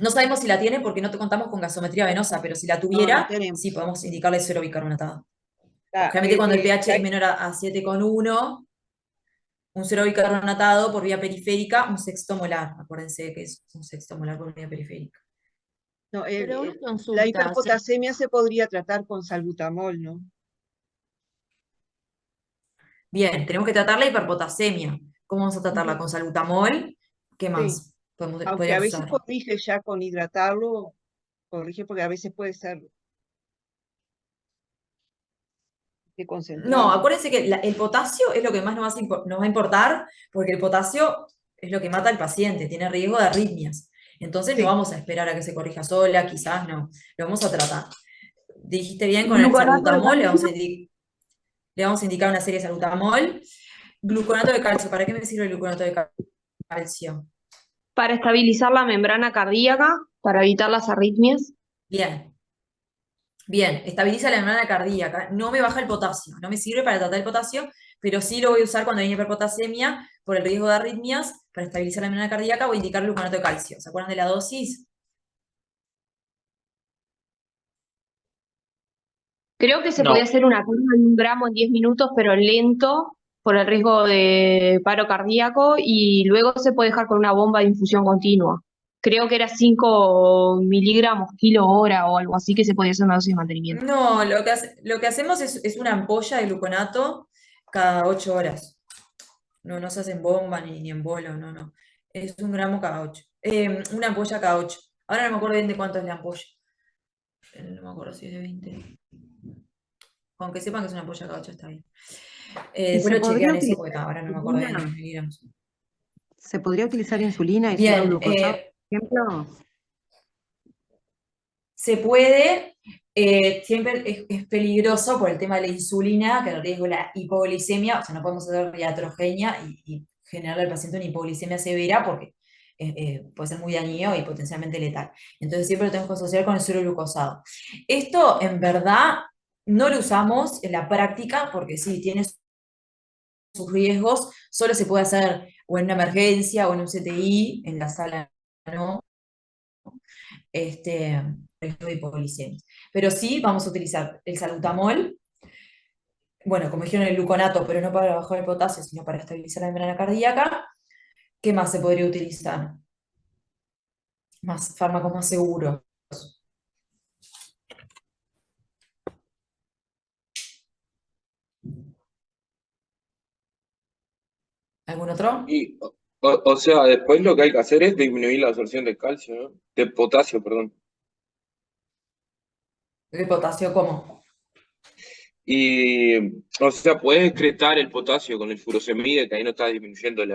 no sabemos si la tiene porque no te contamos con gasometría venosa, pero si la No, no tuviera, sí tenemos. podemos indicarle suero bicarbonatado. Ah, Generalmente cuando el pH es menor a 7,1, un suero bicarbonatado por vía periférica, un sexto molar. Acuérdense que es un sexto molar por vía periférica. no, Pero una la consulta, hiperpotasemia se podría tratar con salbutamol, ¿no? Bien, tenemos que tratar la hiperpotasemia. ¿Cómo vamos a tratarla? Ujú. ¿Con salbutamol? ¿Qué Sí, más aunque podría a veces usar? corrige ya con hidratarlo, corrige porque a veces puede ser de No, concentrado. acuérdense que el potasio es lo que más nos va a importar, porque el potasio es lo que mata al paciente, tiene riesgo de arritmias. Entonces no Sí, vamos a esperar a que se corrija sola, quizás no. Lo vamos a tratar. Dijiste bien con el Gluconato de salbutamol, calcio. le vamos a indicar una serie de salbutamol. Gluconato de calcio, ¿para qué me sirve el gluconato de calcio? Para estabilizar la membrana cardíaca, para evitar las arritmias. Bien, bien, estabiliza la membrana cardíaca, no me baja el potasio, no me sirve para tratar el potasio, pero sí lo voy a usar cuando hay hiperpotasemia por el riesgo de arritmias, para estabilizar la membrana cardíaca voy a indicar gluconato de calcio. ¿Se acuerdan de la dosis? Creo que se podía No, hacer una toma de 1 gramo en 10 minutos, pero lento por el riesgo de paro cardíaco y luego se puede dejar con una bomba de infusión continua. Creo que era 5 miligramos kilo hora o algo así que se podía hacer una dosis de mantenimiento. No, lo que hacemos es una ampolla de gluconato cada 8 horas. No, no se hace en bomba ni en bolo, no, no. Es 1 gramo cada 8. Una ampolla cada 8. Ahora no me acuerdo bien de cuánto es la ampolla. No me acuerdo si es de 20. Aunque sepan que es una ampolla cada 8 está bien. ¿Y Después se lo podría chequean eso porque utilizar ahora no me acuerdo bien de los insulina? miligramos. ¿Se podría utilizar insulina y suero Bien, glucosado, por ejemplo? se puede, siempre es peligroso por el tema de la insulina, que el riesgo de la hipoglicemia, o sea, no podemos hacer iatrogenia y generarle al paciente una hipoglicemia severa porque puede ser muy dañino y potencialmente letal. Entonces siempre lo tenemos que asociar con el suero glucosado. Esto, en verdad, no lo usamos en la práctica porque sí, tiene sus riesgos, solo se puede hacer o en una emergencia o en un CTI, en la sala no, riesgo de hipoglicemia. Pero sí vamos a utilizar el salbutamol, bueno, como dijeron, el gluconato, pero no para bajar el potasio, sino para estabilizar la membrana cardíaca. ¿Qué más se podría utilizar? Más fármacos más seguros. ¿Algún otro? Y, o sea, después lo que hay que hacer es disminuir la absorción de calcio, ¿no? De potasio, perdón. ¿El potasio cómo? Y, o sea, puedes excretar el potasio con el furosemide, que ahí no estás disminuyendo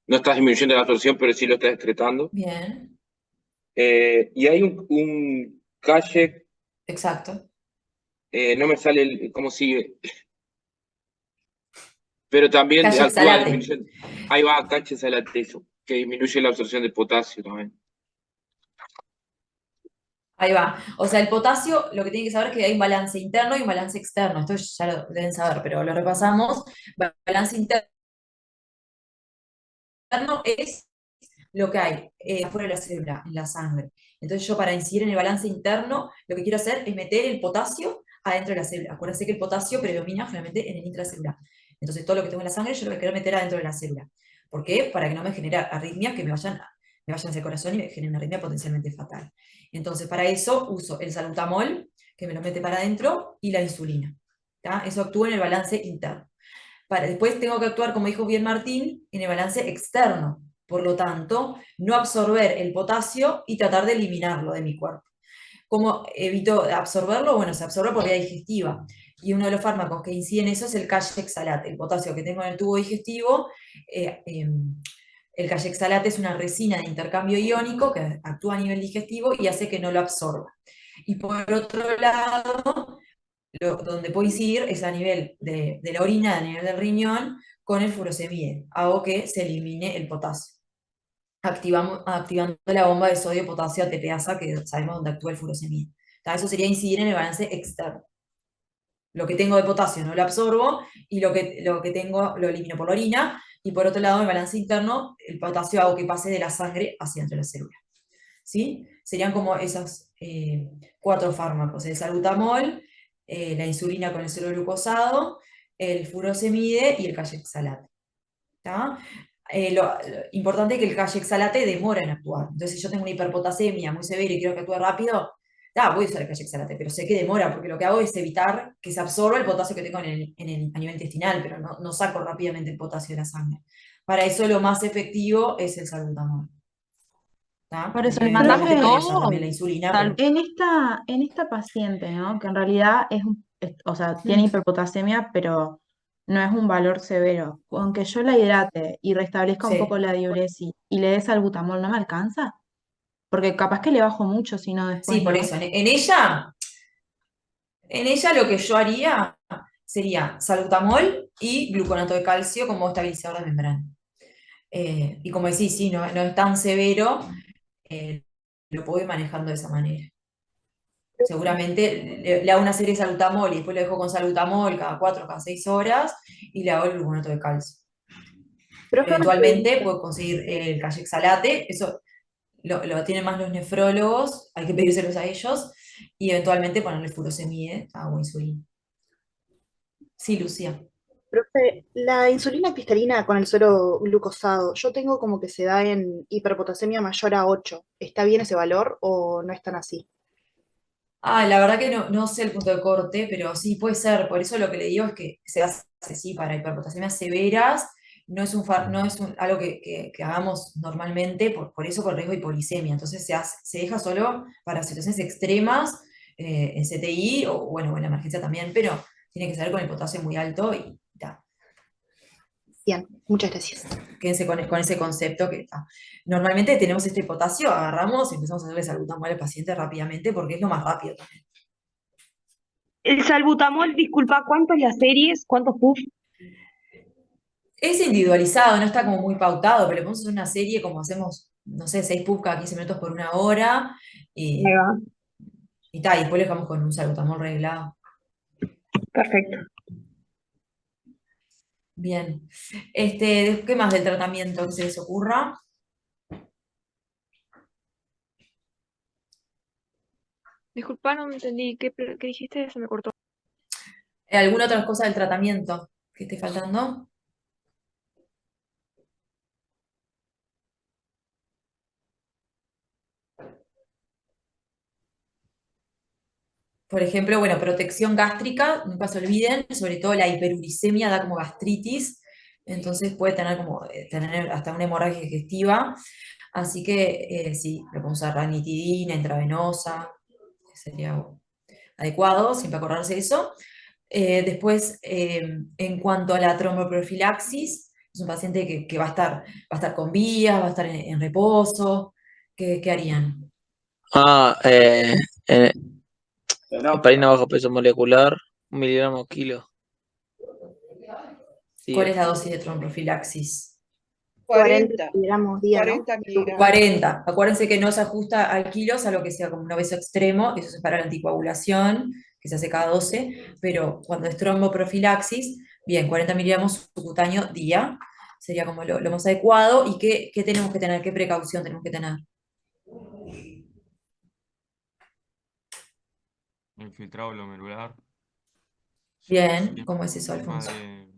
no estás disminuyendo la absorción, pero sí lo estás excretando. Bien, Y hay un calle, exacto. no me sale cómo sigue, pero también Calle actúa exhalate. disminuyendo. Ahí va, cache salateso, que disminuye la absorción de potasio también. Ahí va. O sea, el potasio, lo que tienen que saber es que hay un balance interno y un balance externo. Esto ya lo deben saber, pero lo repasamos. Balance interno es lo que hay afuera de la célula, en la sangre. Entonces yo para incidir en el balance interno, lo que quiero hacer es meter el potasio adentro de la célula. Acuérdense que el potasio predomina generalmente en el intracelular. Entonces todo lo que tengo en la sangre yo lo quiero meter adentro de la célula. ¿Por qué? Para que no me genere arritmias que me vayan hacia el corazón y me generen una arritmia potencialmente fatal. Entonces para eso uso el salbutamol, que me lo mete para adentro, y la insulina. ¿Tá? Eso actúa en el balance interno. Después tengo que actuar, como dijo bien Martín, en el balance externo. Por lo tanto, no absorber el potasio y tratar de eliminarlo de mi cuerpo. ¿Cómo evito absorberlo? Bueno, se absorbe por vía digestiva. Y uno de los fármacos que incide en eso es el calle-exalate, el potasio que tengo en el tubo digestivo. El calle-exalate es una resina de intercambio iónico que actúa a nivel digestivo y hace que no lo absorba. Y por otro lado, donde puedo incidir es a nivel de la orina, a nivel del riñón, con el furosemide. Hago que se elimine el potasio. Activando la bomba de sodio-potasio ATPasa, que sabemos dónde actúa el furosemide. Eso sería incidir en el balance externo. Lo que tengo de potasio no lo absorbo y lo que tengo lo elimino por la orina. Y por otro lado, en el balance interno, el potasio hago que pase de la sangre hacia dentro de la célula. ¿Sí? Serían como esos 4 fármacos: el salbutamol, la insulina con el suero glucosado, el furosemide y el calle-exalate. Lo importante es que el calle-exalate demora en actuar. Entonces, si yo tengo una hiperpotasemia muy severa y quiero que actúe rápido, voy a usar el calle-exalate, pero sé que demora, porque lo que hago es evitar que se absorba el potasio que tengo a nivel intestinal, pero no saco rápidamente el potasio de la sangre. Para eso lo más efectivo es el salbutamol. Por eso, Eventualmente entonces, podría usar también la insulina, pero en esta paciente, ¿no? Que en realidad o sea, tiene hiperpotasemia, pero no es un valor severo. Aunque yo la hidrate y restablezca un poco sí. la diuresis y le dé salbutamol, ¿no me alcanza? Porque capaz que le bajo mucho, si no Sí, después, por ¿no? eso. En ella lo que yo haría sería salbutamol y gluconato de calcio como estabilizador de membrana. Y como decís, sí, no es tan severo, lo puedo ir manejando de esa manera. Seguramente le hago una serie de salbutamol y después lo dejo con salbutamol cada 4 cada 6 horas y le hago el gluconato de calcio. Profe, una Eventualmente pregunta. puedo conseguir el calle-exalate, eso lo tienen más los nefrólogos, hay que pedírselos a ellos, y eventualmente ponerle furosemide o insulina. Sí, Lucía. Profe, la insulina cristalina con el suero glucosado, yo tengo como que se da en hiperpotasemia mayor a 8. ¿Está bien ese valor o no es tan así? La verdad que no sé el punto de corte, pero sí puede ser. Por eso lo que le digo es que se hace sí para hiperpotasias severas, no es algo que hagamos normalmente, por eso por riesgo de hipolicemia. Entonces se deja solo para situaciones extremas, en CTI o bueno, en la emergencia también, pero tiene que ser con el potasio muy alto y ta. Bien, muchas gracias. Quédense con ese concepto que está. Normalmente tenemos este potasio, agarramos y empezamos a hacerle salbutamol al paciente rápidamente porque es lo más rápido también. El salbutamol, disculpa, ¿cuántas las series? ¿Cuántos puff? Es individualizado, no está como muy pautado, pero le podemos hacer una serie como hacemos, no sé, 6 puff cada 15 minutos por 1 hora Ahí y, va. y después le dejamos con un salbutamol reglado. Perfecto. Bien. ¿Qué más del tratamiento que se les ocurra? Disculpa, no me entendí. ¿Qué dijiste? Se me cortó. ¿Alguna otra cosa del tratamiento que esté faltando? Por ejemplo, bueno, protección gástrica, nunca se olviden, sobre todo la hiperuricemia da como gastritis, entonces puede tener como tener hasta una hemorragia digestiva, así que sí, le podemos usar ranitidina intravenosa, que sería adecuado, siempre acordarse de eso. Después, en cuanto a la tromboprofilaxis, es un paciente que va a estar con vías, va a estar en reposo. ¿Qué harían? Ah, heparina bajo peso molecular, 1 mg/kg. ¿Cuál Día. es la dosis de tromboprofilaxis? 40, miligramos día, ¿no? 40 miligramos. 40. Acuérdense que no se ajusta al kilo, salvo que sea como un obeso extremo, eso es para la anticoagulación, que se hace cada 12, pero cuando es tromboprofilaxis, bien, 40 miligramos subcutáneo día, sería como lo más adecuado. ¿Y qué tenemos que tener? ¿Qué precaución tenemos que tener? Infiltrado glomerular. Bien, ¿cómo es eso, Si es más Alfonso?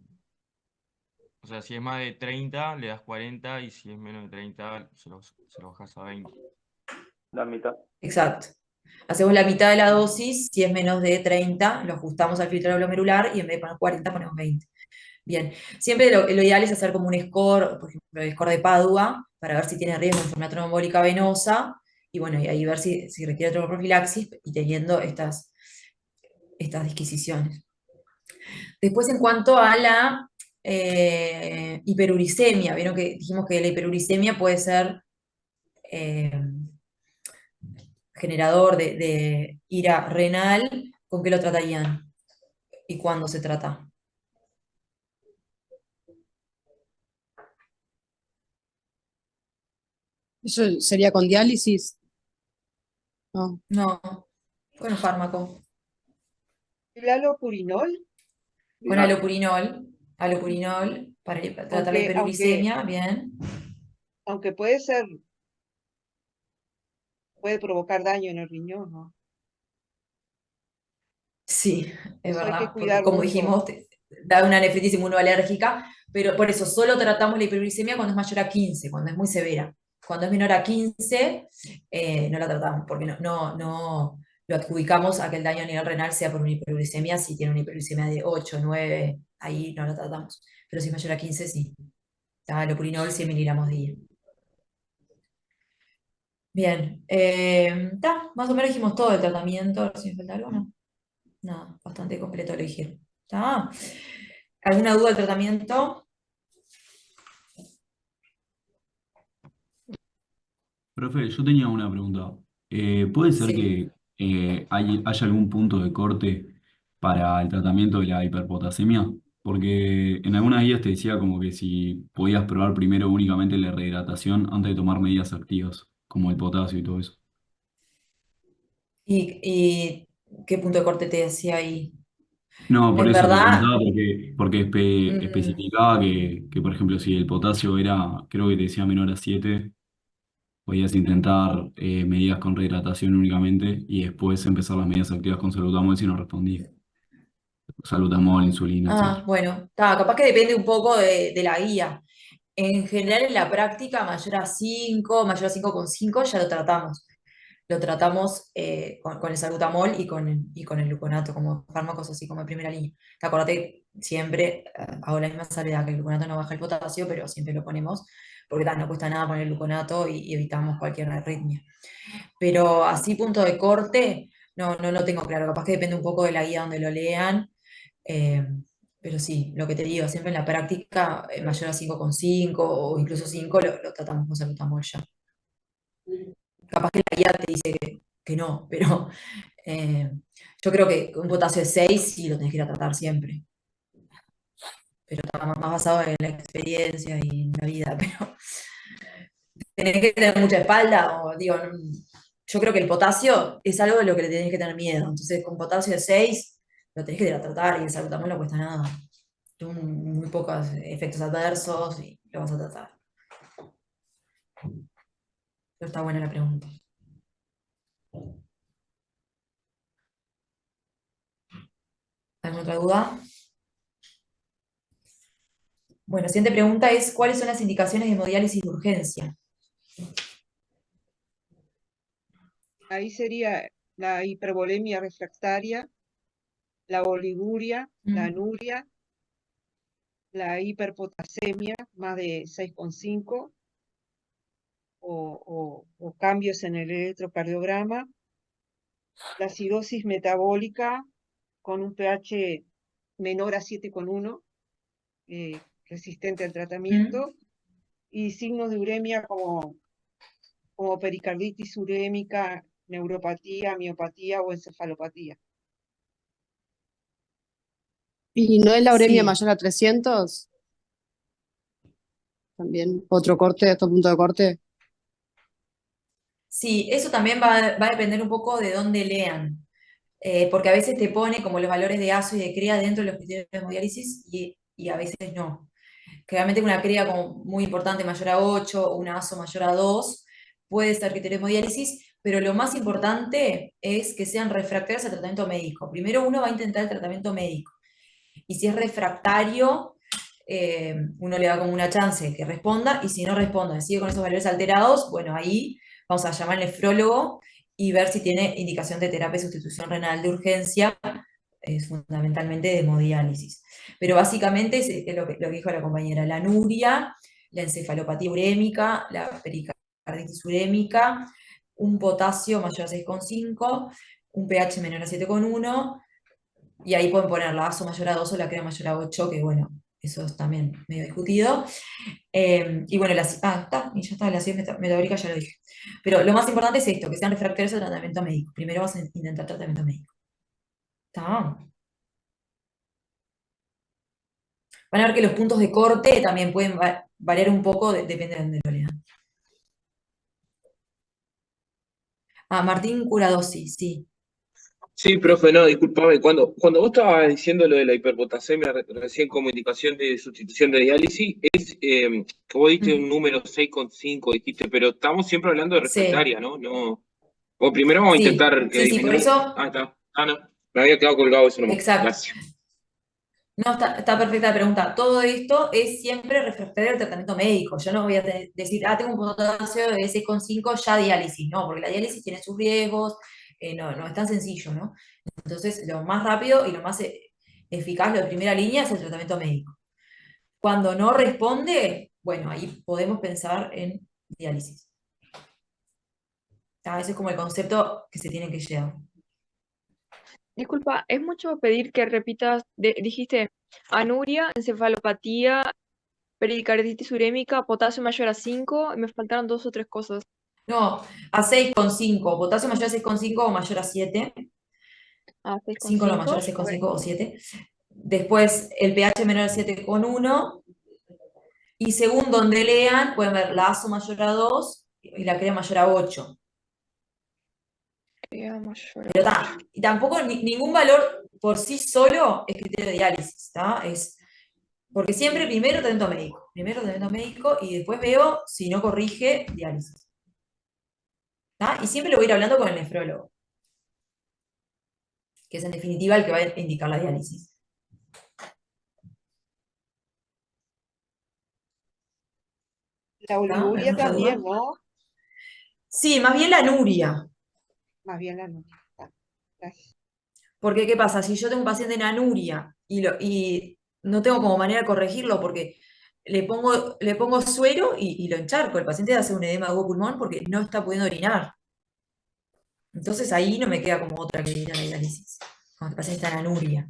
o sea, si es más de 30, le das 40, y si es menos de 30, se lo bajas a 20. La mitad. Exacto. Hacemos la mitad de la dosis, si es menos de 30, lo ajustamos al filtro glomerular y en vez de poner 40 ponemos 20. Bien, siempre lo ideal es hacer como un score, por ejemplo, el score de Padua, para ver si tiene riesgo de enfermedad trombólica venosa, y bueno, y ahí ver si requiere tromboprofilaxis y teniendo estas disquisiciones. Después, en cuanto a la hiperuricemia, vieron que dijimos que la hiperuricemia puede ser eh, generador de ira renal. ¿Con qué lo tratarían? ¿Y cuándo se trata? ¿Eso sería con diálisis? No. No, con un fármaco. ¿El alopurinol? Con alopurinol para tratar la hiperuricemia, bien. Aunque puede provocar daño en el riñón, ¿no? Sí, es Eso hay que verdad, porque cuidarlo como un dijimos, poco. da una nefritis inmunoalérgica, pero por eso solo tratamos la hiperuricemia cuando es mayor a 15, cuando es muy severa. Cuando es menor a 15, no la tratamos, porque no lo adjudicamos a que el daño a nivel renal sea por una hiperuricemia. Si tiene una hiperuricemia de 8, 9, ahí no la tratamos. Pero si es mayor a 15, sí. Alopurinol 100 miligramos día. Bien, más o menos dijimos todo el tratamiento, si me falta algo, ¿no? No, bastante completo lo dijeron. ¿Está? ¿Alguna duda del tratamiento? Profe, yo tenía una pregunta. ¿Puede ser Sí. que haya algún punto de corte para el tratamiento de la hiperpotasemia? Porque en algunas guías te decía como que si podías probar primero únicamente la rehidratación antes de tomar medidas activas, como el potasio y todo eso. ¿Y qué punto de corte te decía ahí? No, por En eso te verdad, preguntaba porque mm, especificaba que, por ejemplo, si el potasio era, creo que te decía menor a 7, podías intentar medidas con rehidratación únicamente y después empezar las medidas activas con salbutamol si no respondía. Salbutamol, insulina, etc. bueno, capaz que depende un poco de la guía. En general, en la práctica, mayor a 5,5 ya lo tratamos. Lo tratamos con el salbutamol y con el gluconato, como fármacos así como de primera línea. Acordate, siempre hago la misma salvedad, que el gluconato no baja el potasio, pero siempre lo ponemos, porque no cuesta nada poner el gluconato y evitamos cualquier arritmia. Pero así punto de corte, no lo tengo claro. Capaz que depende un poco de la guía donde lo lean. eh, pero sí, lo que te digo, siempre en la práctica, mayor a 5,5 o incluso 5, lo tratamos con salbutamol ya. Capaz que la guía te dice que no, pero eh, yo creo que un potasio de 6 sí lo tenés que ir a tratar siempre. Pero está más basado en la experiencia y en la vida. Pero tenés que tener mucha espalda, o digo, yo creo que el potasio es algo de lo que le tenés que tener miedo. Entonces, con potasio de 6 lo tenés que ir a tratar y el salbutamol no cuesta nada. Tiene muy pocos efectos adversos y lo vas a tratar. Pero está buena la pregunta. ¿Alguna otra duda? Bueno, siguiente pregunta es, ¿cuáles son las indicaciones de hemodiálisis de urgencia? Ahí sería la hipervolemia refractaria, la oliguria, la anuria, la hiperpotasemia, más de 6,5, o cambios en el electrocardiograma, la acidosis metabólica con un pH menor a 7,1, resistente al tratamiento, y signos de uremia como pericarditis urémica, neuropatía, miopatía o encefalopatía. ¿Y no es la uremia Sí, mayor a 300? También, otro corte, otro punto de corte. sí, eso también va a depender un poco de dónde lean, porque a veces te pone como los valores de ASO y de CREA dentro de los criterios de hemodiálisis y a veces no. Claramente una CREA como muy importante mayor a 8 o una ASO mayor a 2 puede ser criterio de hemodiálisis, pero lo más importante es que sean refractarios al tratamiento médico. Primero uno va a intentar el tratamiento médico y si es refractario, uno le da como una chance que responda, y si no responde, sigue con esos valores alterados, bueno, ahí vamos a llamar al nefrólogo y ver si tiene indicación de terapia de sustitución renal de urgencia, fundamentalmente de hemodiálisis. Pero básicamente es lo que dijo la compañera, la anuria, la encefalopatía urémica, la pericarditis urémica, un potasio mayor a 6,5, un pH menor a 7,1, y ahí pueden poner la ASO mayor a 2 o la CREA mayor a 8, que bueno, eso es también medio discutido. Y bueno, y ya está, la acidez metabólica ya lo dije. Pero lo más importante es esto, que sean refractarios al tratamiento médico. Primero vas a intentar tratamiento médico. ¿Está? Van a ver que los puntos de corte también pueden variar un poco, depende de dónde lo lean. Martín Curadosi, sí. Sí, profe, no, discúlpame. Cuando vos estabas diciendo lo de la hiperpotasemia recién como indicación de sustitución de diálisis, es que vos diste un número 6,5, dijiste, pero estamos siempre hablando de Sí, refractaria, ¿no? No. O primero vamos a intentar que sí, por disminuya. eso, Ah, está. Ah, no. Me había quedado colgado eso nomás. exacto. Gracias. No, está perfecta la pregunta. Todo esto es siempre refractario al tratamiento médico. Yo no voy a decir, tengo un potasio de 6,5, ya diálisis. No, porque la diálisis tiene sus riesgos, no es tan sencillo, ¿no? Entonces, lo más rápido y lo más eficaz, lo de primera línea, es el tratamiento médico. Cuando no responde, bueno, ahí podemos pensar en diálisis. Ese es como el concepto que se tiene que llevar. Disculpa, ¿es mucho pedir que repitas, dijiste anuria, encefalopatía, pericarditis urémica, potasio mayor a 5, y me faltaron 2 o 3 cosas? No, a 6,5, potasio mayor a 6,5 o mayor a 7. Ah, 5 no, 6,5, mayor a ok. 6,5 o 7. Después el pH menor a 7,1. Y según donde lean, pueden ver la ASO mayor a 2 y la CREA mayor a 8. CREA mayor a Pero 8. y tampoco ningún valor por sí solo es criterio de diálisis, porque siempre primero tratamiento médico y después veo si no corrige diálisis. Y siempre lo voy a ir hablando con el nefrólogo, que es en definitiva el que va a indicar la diálisis. La oliguria ¿Alguna también, duda? ¿no? Sí, más bien la anuria. Más bien la anuria. Gracias. Porque, ¿qué pasa? Si yo tengo un paciente en anuria y no tengo como manera de corregirlo porque le pongo suero y lo encharco, el paciente hace un edema de huevo pulmón porque no está pudiendo orinar. Entonces ahí no me queda como otra que ir a la diálisis, cuando el paciente está en anuria.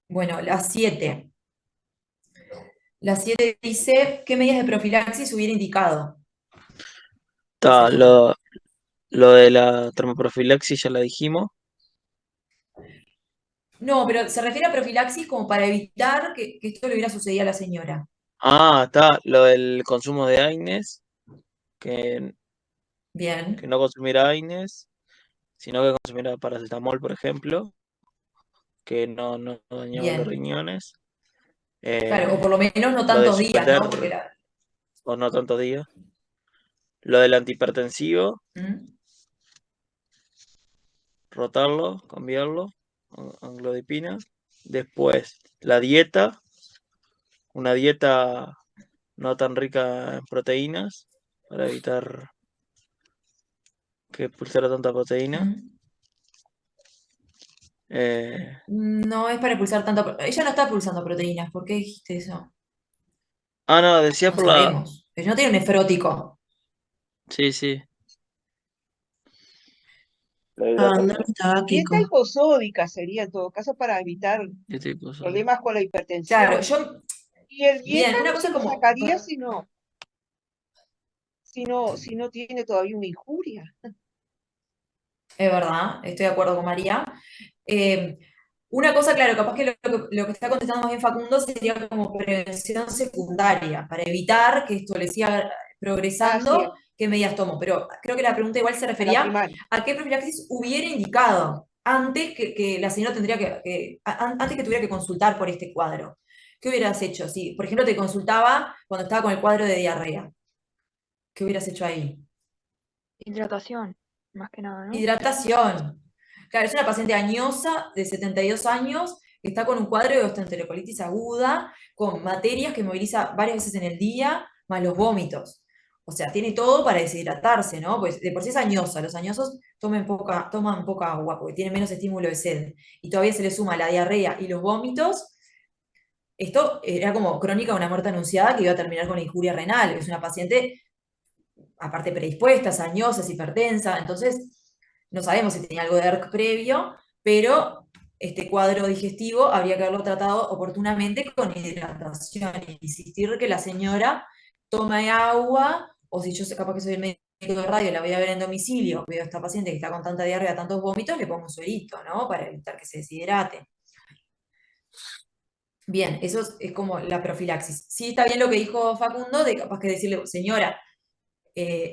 Bueno, la 7. La 7 dice, ¿qué medidas de profilaxis hubiera indicado? Está, lo de la termoprofilaxis ya la dijimos. No, pero se refiere a profilaxis como para evitar que esto le hubiera sucedido a la señora. Ah, está, lo del consumo de AINES, que Bien, no consumiera AINES, sino que consumiera paracetamol, por ejemplo, que no dañaba los bien. riñones. Claro, o por lo menos no Lo de tantos días, suspender, ¿no? Porque o no tantos días. Lo del antihipertensivo, rotarlo, cambiarlo, anglodipina. Después, la dieta, una dieta no tan rica en proteínas, para evitar que expulsara tanta proteína. Mm. Eh, No es para expulsar tanto. Ella no está expulsando proteínas. ¿Por qué dijiste eso? no, decía No por la... sabemos. Ella no tiene un nefrótico. Sí, sí. La Abandono hidratación. Dieta tabáquico. hiposódica sería en todo caso para evitar ¿Qué tipo de- problemas con la Claro, hipertensión. yo. Y el Bien, dieta una no cosa se lo como. sacaría si no tiene todavía una injuria. Es verdad, estoy de acuerdo con María. Eh, una cosa, claro, capaz que lo que está contestando más bien Facundo sería como prevención secundaria, para evitar que esto le siga Ah, sí, progresando, ¿qué medidas tomo? Pero creo que la pregunta igual se la refería primaria. a qué profilaxis hubiera indicado antes que la señora tendría antes que tuviera que consultar por este cuadro. ¿Qué hubieras hecho? Si, por ejemplo, te consultaba cuando estaba con el cuadro de diarrea, ¿qué hubieras hecho ahí? Hidratación, más que nada, ¿no? Hidratación. Claro, es una paciente añosa de 72 años que está con un cuadro de gastroenterocolitis aguda, con materias que moviliza varias veces en el día, más los vómitos. O sea, tiene todo para deshidratarse, ¿no? Pues de por sí es añosa. Los añosos toman poca agua porque tienen menos estímulo de sed. Y todavía se le suma la diarrea y los vómitos. Esto era como crónica de una muerte anunciada que iba a terminar con injuria renal. Es una paciente aparte predispuestas, añosas, hipertensa, entonces no sabemos si tenía algo de ERC previo, pero este cuadro digestivo habría que haberlo tratado oportunamente con hidratación, insistir que la señora tome agua, o si yo capaz que soy el médico de radio, la voy a ver en domicilio, veo a esta paciente que está con tanta diarrea, tantos vómitos, le pongo un suerito, ¿no? Para evitar que se deshidrate. Bien, eso es como la profilaxis. Sí está bien lo que dijo Facundo, de capaz que decirle, señora,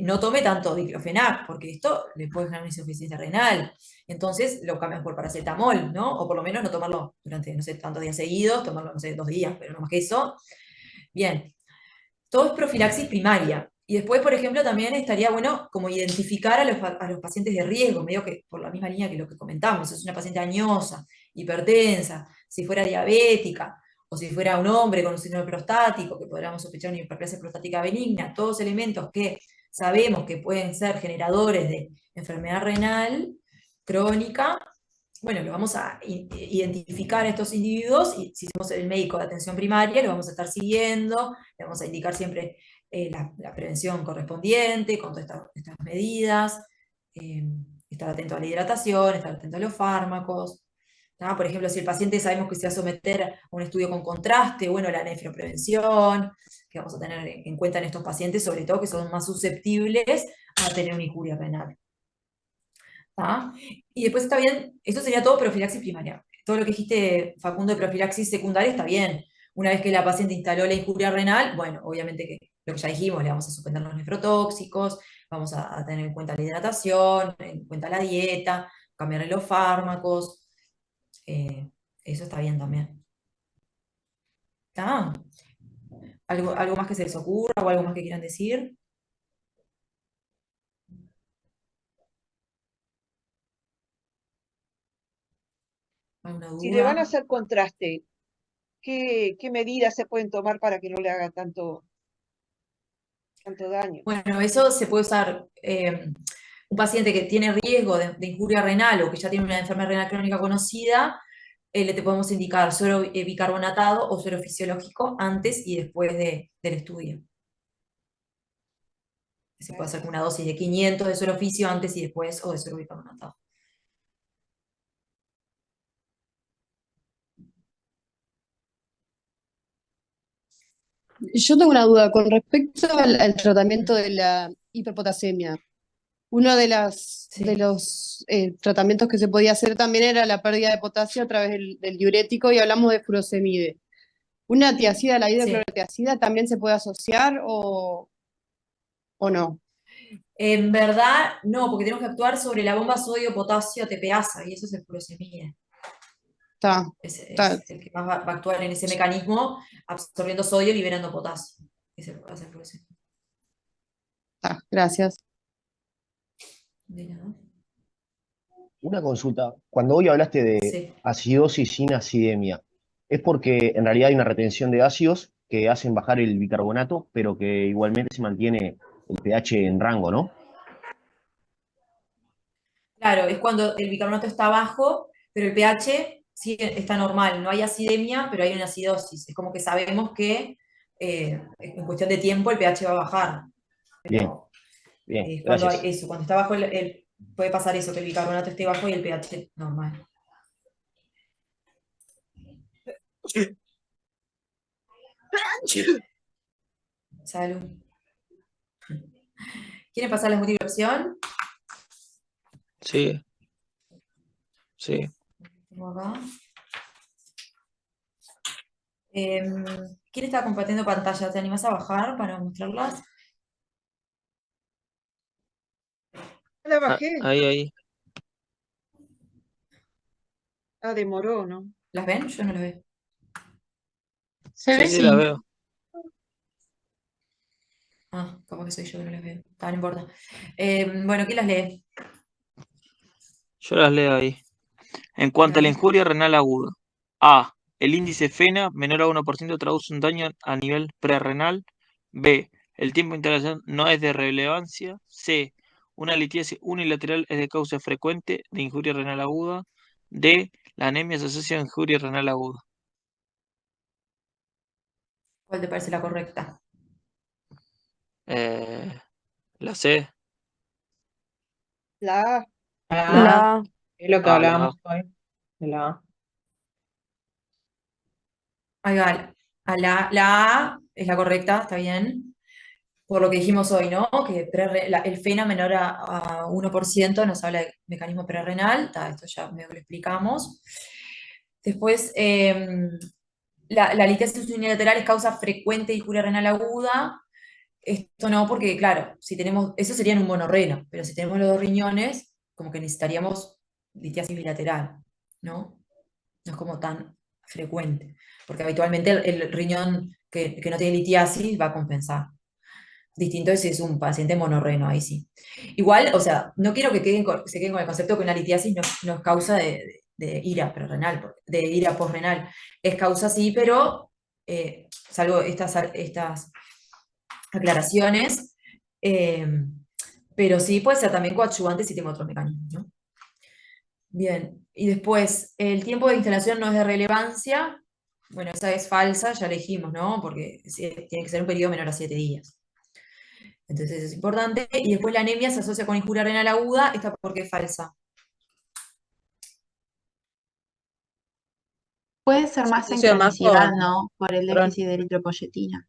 no tome tanto diclofenac, porque esto le puede generar una insuficiencia renal. Entonces lo cambian por paracetamol, ¿no? O por lo menos no tomarlo durante, no sé, tantos días seguidos, tomarlo, no sé, 2 días, pero no más que eso. Bien, todo es profilaxis primaria. Y después, por ejemplo, también estaría bueno como identificar a los pacientes de riesgo, medio que por la misma línea que lo que comentamos, es una paciente añosa, hipertensa, si fuera diabética, o si fuera un hombre con un síndrome prostático, que podríamos sospechar una hiperplasia prostática benigna, todos elementos que sabemos que pueden ser generadores de enfermedad renal crónica. Bueno, lo vamos a identificar a estos individuos y si somos el médico de atención primaria, lo vamos a estar siguiendo, le vamos a indicar siempre la prevención correspondiente con todas estas medidas, eh, estar atento a la hidratación, estar atento a los fármacos. ¿tá? Por ejemplo, si el paciente sabemos que se va a someter a un estudio con contraste, bueno, la nefroprevención, que vamos a tener en cuenta en estos pacientes, sobre todo que son más susceptibles a tener una injuria renal. ¿tá? Y después está bien, esto sería todo profilaxis primaria. Todo lo que dijiste, Facundo, de profilaxis secundaria está bien. Una vez que la paciente instaló la injuria renal, bueno, obviamente que lo que ya dijimos, le vamos a suspender los nefrotóxicos, vamos a tener en cuenta la hidratación, en cuenta la dieta, cambiarle los fármacos. Eso está bien también. ¿Está? ¿Algo más que se les ocurra o algo más que quieran decir? ¿Alguna Si le van a duda? hacer contraste, ¿qué medidas se pueden tomar para que no le haga tanto daño? Bueno, eso se puede usar. Un paciente que tiene riesgo de injuria renal o que ya tiene una enfermedad renal crónica conocida, le te podemos indicar suero bicarbonatado o suero fisiológico antes y después del estudio. Se puede hacer con una dosis de 500 de suero fisio antes y después o de suero bicarbonatado. Yo tengo una duda con respecto al tratamiento de la hiperpotasemia. Uno de los tratamientos que se podía hacer también era la pérdida de potasio a través del diurético y hablamos de furosemide. ¿Una tiacida, la hidroclorotiacida, también se puede asociar o no? En verdad, no, porque tenemos que actuar sobre la bomba sodio-potasio TPasa y eso es el furosemide. Es el que más va a actuar en ese mecanismo, absorbiendo sodio y liberando potasio. Ese va a ser el furosemide. Gracias. De nada. Una consulta. Cuando hoy hablaste de Sí. acidosis sin acidemia, ¿es porque en realidad hay una retención de ácidos que hacen bajar el bicarbonato, pero que igualmente se mantiene el pH en rango, ¿no? Claro, es cuando el bicarbonato está bajo, pero el pH sí está normal. No hay acidemia, pero hay una acidosis. Es como que sabemos que en cuestión de tiempo el pH va a bajar. Bien, Pero bien, es cuando hay gracias. eso, cuando está bajo puede pasar eso, que el bicarbonato esté bajo y el pH normal. Salud. ¿Quieren pasar la múltiple opción? Sí, sí. Tengo acá. ¿Quién está compartiendo pantalla? ¿Te animas a bajar para mostrarlas? La Ah, bajé. ahí. Ah, demoró, ¿no? ¿Las ven? Yo no las veo. Se ve Sí, la sí. veo. Ah, capaz que soy yo que no las veo. No importa. Bueno, ¿quién las lee? Yo las leo ahí. En cuanto a la Dale. injuria renal aguda. A. El índice FeNA menor a 1% traduce un daño a nivel prerrenal. B. El tiempo de interacción no es de relevancia. C. Una litiasis unilateral es de causa frecuente de injuria renal aguda. D. La anemia se asocia a injuria renal aguda. ¿Cuál te parece la correcta? La C. La A. La A. Es lo que Ah, la A. hablábamos hoy. De la A. Ahí va. La A es la correcta, está bien. Por lo que dijimos hoy, ¿no? Que el FeNA menor a 1% nos habla de mecanismo prerrenal. Esto ya medio que lo explicamos. Después, la litiasis unilateral es causa frecuente de injuria renal aguda. Esto no, porque claro, si tenemos, eso sería en un monorreno, pero si tenemos los dos riñones, como que necesitaríamos litiasis bilateral, ¿no? No es como tan frecuente, porque habitualmente el riñón que no tiene litiasis va a compensar. Distinto es si es un paciente monorreno, ahí sí. Igual, o sea, no quiero que se queden con el concepto que una litiasis no es causa de ira prerrenal, de ira posrenal. Es causa sí, pero salvo estas aclaraciones, eh, pero sí puede ser también coadyuvante si tengo otro mecanismo, ¿no? Bien, y después, el tiempo de instalación no es de relevancia. Bueno, esa es falsa, ya elegimos, ¿no? Porque tiene que ser un periodo menor a 7 días. Entonces eso es importante. Y después la anemia se asocia con injuria renal aguda, esta porque es falsa. Puede ser Se más en asocia más cronicidad, con ¿no? Por el déficit de eritropoyetina.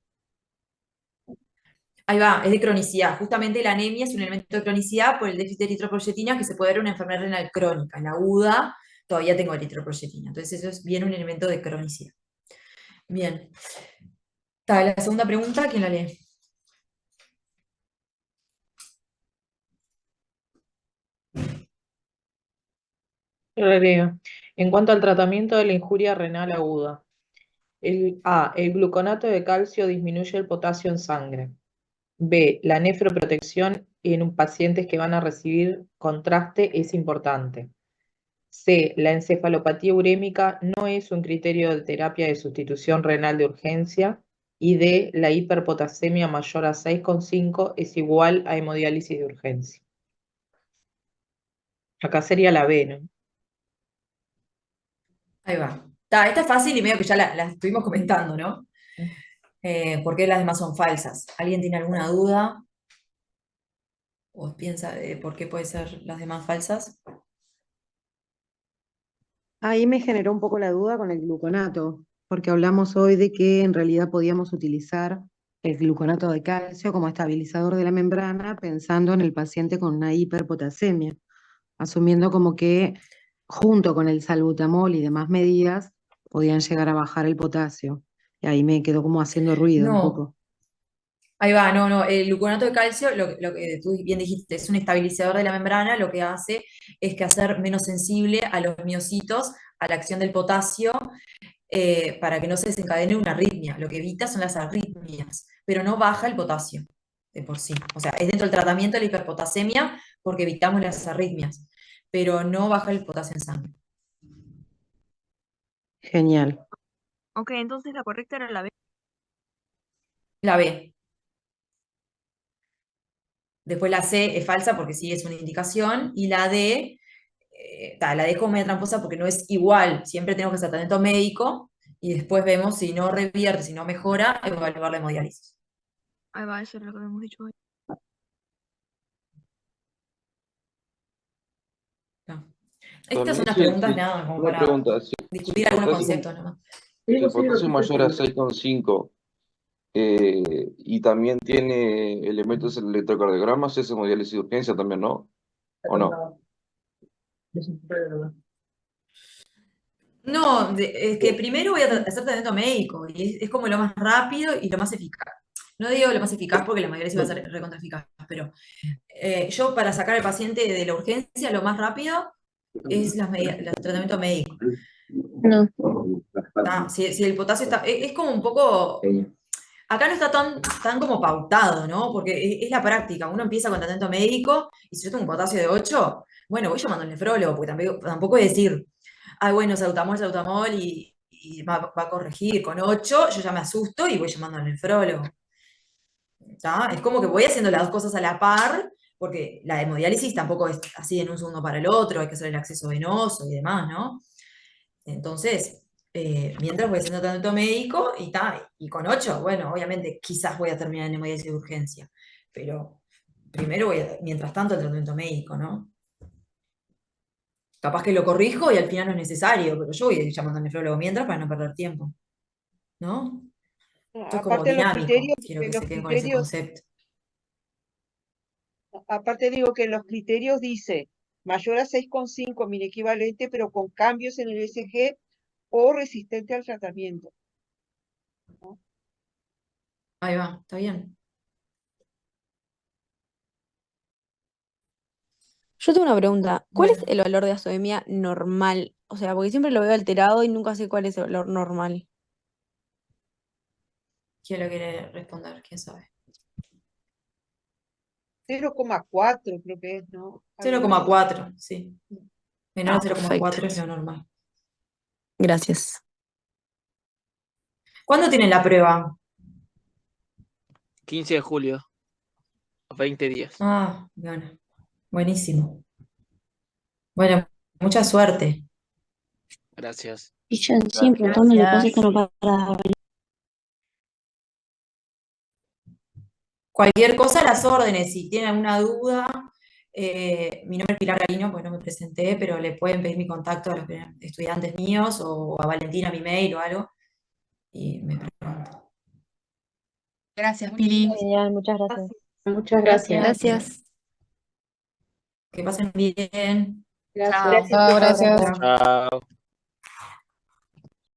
Ahí va, es de cronicidad. Justamente la anemia es un elemento de cronicidad por el déficit de eritropoyetina que se puede dar una enfermedad renal crónica. En la aguda todavía tengo eritropoyetina. Entonces eso es bien un elemento de cronicidad. Bien. La segunda pregunta, ¿quién la lee? Yo la leo. En cuanto al tratamiento de la injuria renal aguda. El gluconato de calcio disminuye el potasio en sangre. B. La nefroprotección en pacientes que van a recibir contraste es importante. C. La encefalopatía urémica no es un criterio de terapia de sustitución renal de urgencia. Y D. La hiperpotasemia mayor a 6,5 es igual a hemodiálisis de urgencia. Acá sería la B, ¿no? Ahí va. Esta es fácil y medio que ya la estuvimos comentando, ¿no? Porque las demás son falsas. ¿Alguien tiene alguna duda? ¿O piensa de por qué pueden ser las demás falsas? Ahí me generó un poco la duda con el gluconato, porque hablamos hoy de que en realidad podíamos utilizar el gluconato de calcio como estabilizador de la membrana pensando en el paciente con una hiperpotasemia, asumiendo como que junto con el salbutamol y demás medidas podían llegar a bajar el potasio. Y ahí me quedó como haciendo ruido un No, poco. ahí va, no. El gluconato de calcio, lo que tú bien dijiste, es un estabilizador de la membrana, lo que hace es que hacer menos sensible a los miocitos, a la acción del potasio, para que no se desencadene una arritmia. Lo que evita son las arritmias, pero no baja el potasio de por sí. O sea, es dentro del tratamiento de la hiperpotasemia porque evitamos las arritmias, pero no baja el potasio en sangre. Genial. Ok, entonces la correcta era la B. La B. Después la C es falsa porque sí es una indicación. Y la D la dejo media tramposa porque no es igual. Siempre tenemos que hacer tratamiento médico y después vemos si no revierte, si no mejora, evaluar la hemodiálisis. Ahí va, eso es lo que habíamos dicho hoy. Estas son También las si preguntas, nada, como una para pregunta, discutir algunos conceptos nomás. si el potasio es mayor a 6,5 y también tiene elementos electrocardiogramas, es hemodiálisis de urgencia también, ¿no? ¿O no? No, es que primero voy a hacer tratamiento médico y es como lo más rápido y lo más eficaz. No digo lo más eficaz porque la mayoría sí va a ser recontra eficaz, pero yo para sacar al paciente de la urgencia lo más rápido es el tratamiento médico. No. Si el potasio está, es como un poco, acá no está tan como pautado, ¿no? Porque es la práctica, uno empieza con tratamiento médico y si yo tengo un potasio de 8, bueno, voy llamando al nefrólogo, porque tampoco es decir, ay, bueno, salbutamol y va a corregir con 8, yo ya me asusto y voy llamando al nefrólogo. ¿Tá? Es como que voy haciendo las dos cosas a la par, porque la hemodiálisis tampoco es así de un segundo para el otro, hay que hacer el acceso venoso y demás, ¿no? Entonces, mientras voy haciendo tratamiento médico y con 8, bueno, obviamente quizás voy a terminar en hemodiálisis de urgencia, pero primero mientras tanto el tratamiento médico, ¿no? Capaz que lo corrijo y al final no es necesario, pero yo voy llamando al nefrólogo mientras para no perder tiempo, ¿no? Esto es como Aparte los dinámico, criterios, quiero que se queden con ese concepto. aparte digo que en los criterios dice mayor a 6,5 mil equivalente, pero con cambios en el ECG o resistente al tratamiento. Ahí va, está bien. Yo tengo una pregunta. ¿Cuál es Bueno, el valor de azoemia normal? O sea, porque siempre lo veo alterado y nunca sé cuál es el valor normal. ¿quién lo quiere responder? ¿Quién sabe? 0,4 creo que es, ¿no? Algo así. 0,4, sí. Menor a 0,4 perfecto. es lo normal. Gracias. ¿Cuándo tienen la prueba? 15 de julio, 20 días. Ah, bueno, buenísimo. Bueno, mucha suerte. Gracias. Y yo siguen preguntándole cosas que no Gracias. para. Cualquier cosa, las órdenes. Si tienen alguna duda, mi nombre es Pilar Garino, pues no me presenté, pero le pueden pedir mi contacto a los estudiantes míos o a Valentina, mi mail o algo. Y me preguntan. Gracias, Pili. Genial, muchas gracias. Muchas gracias. Gracias. Que pasen bien. Gracias. Chao, gracias. Chao. Chao.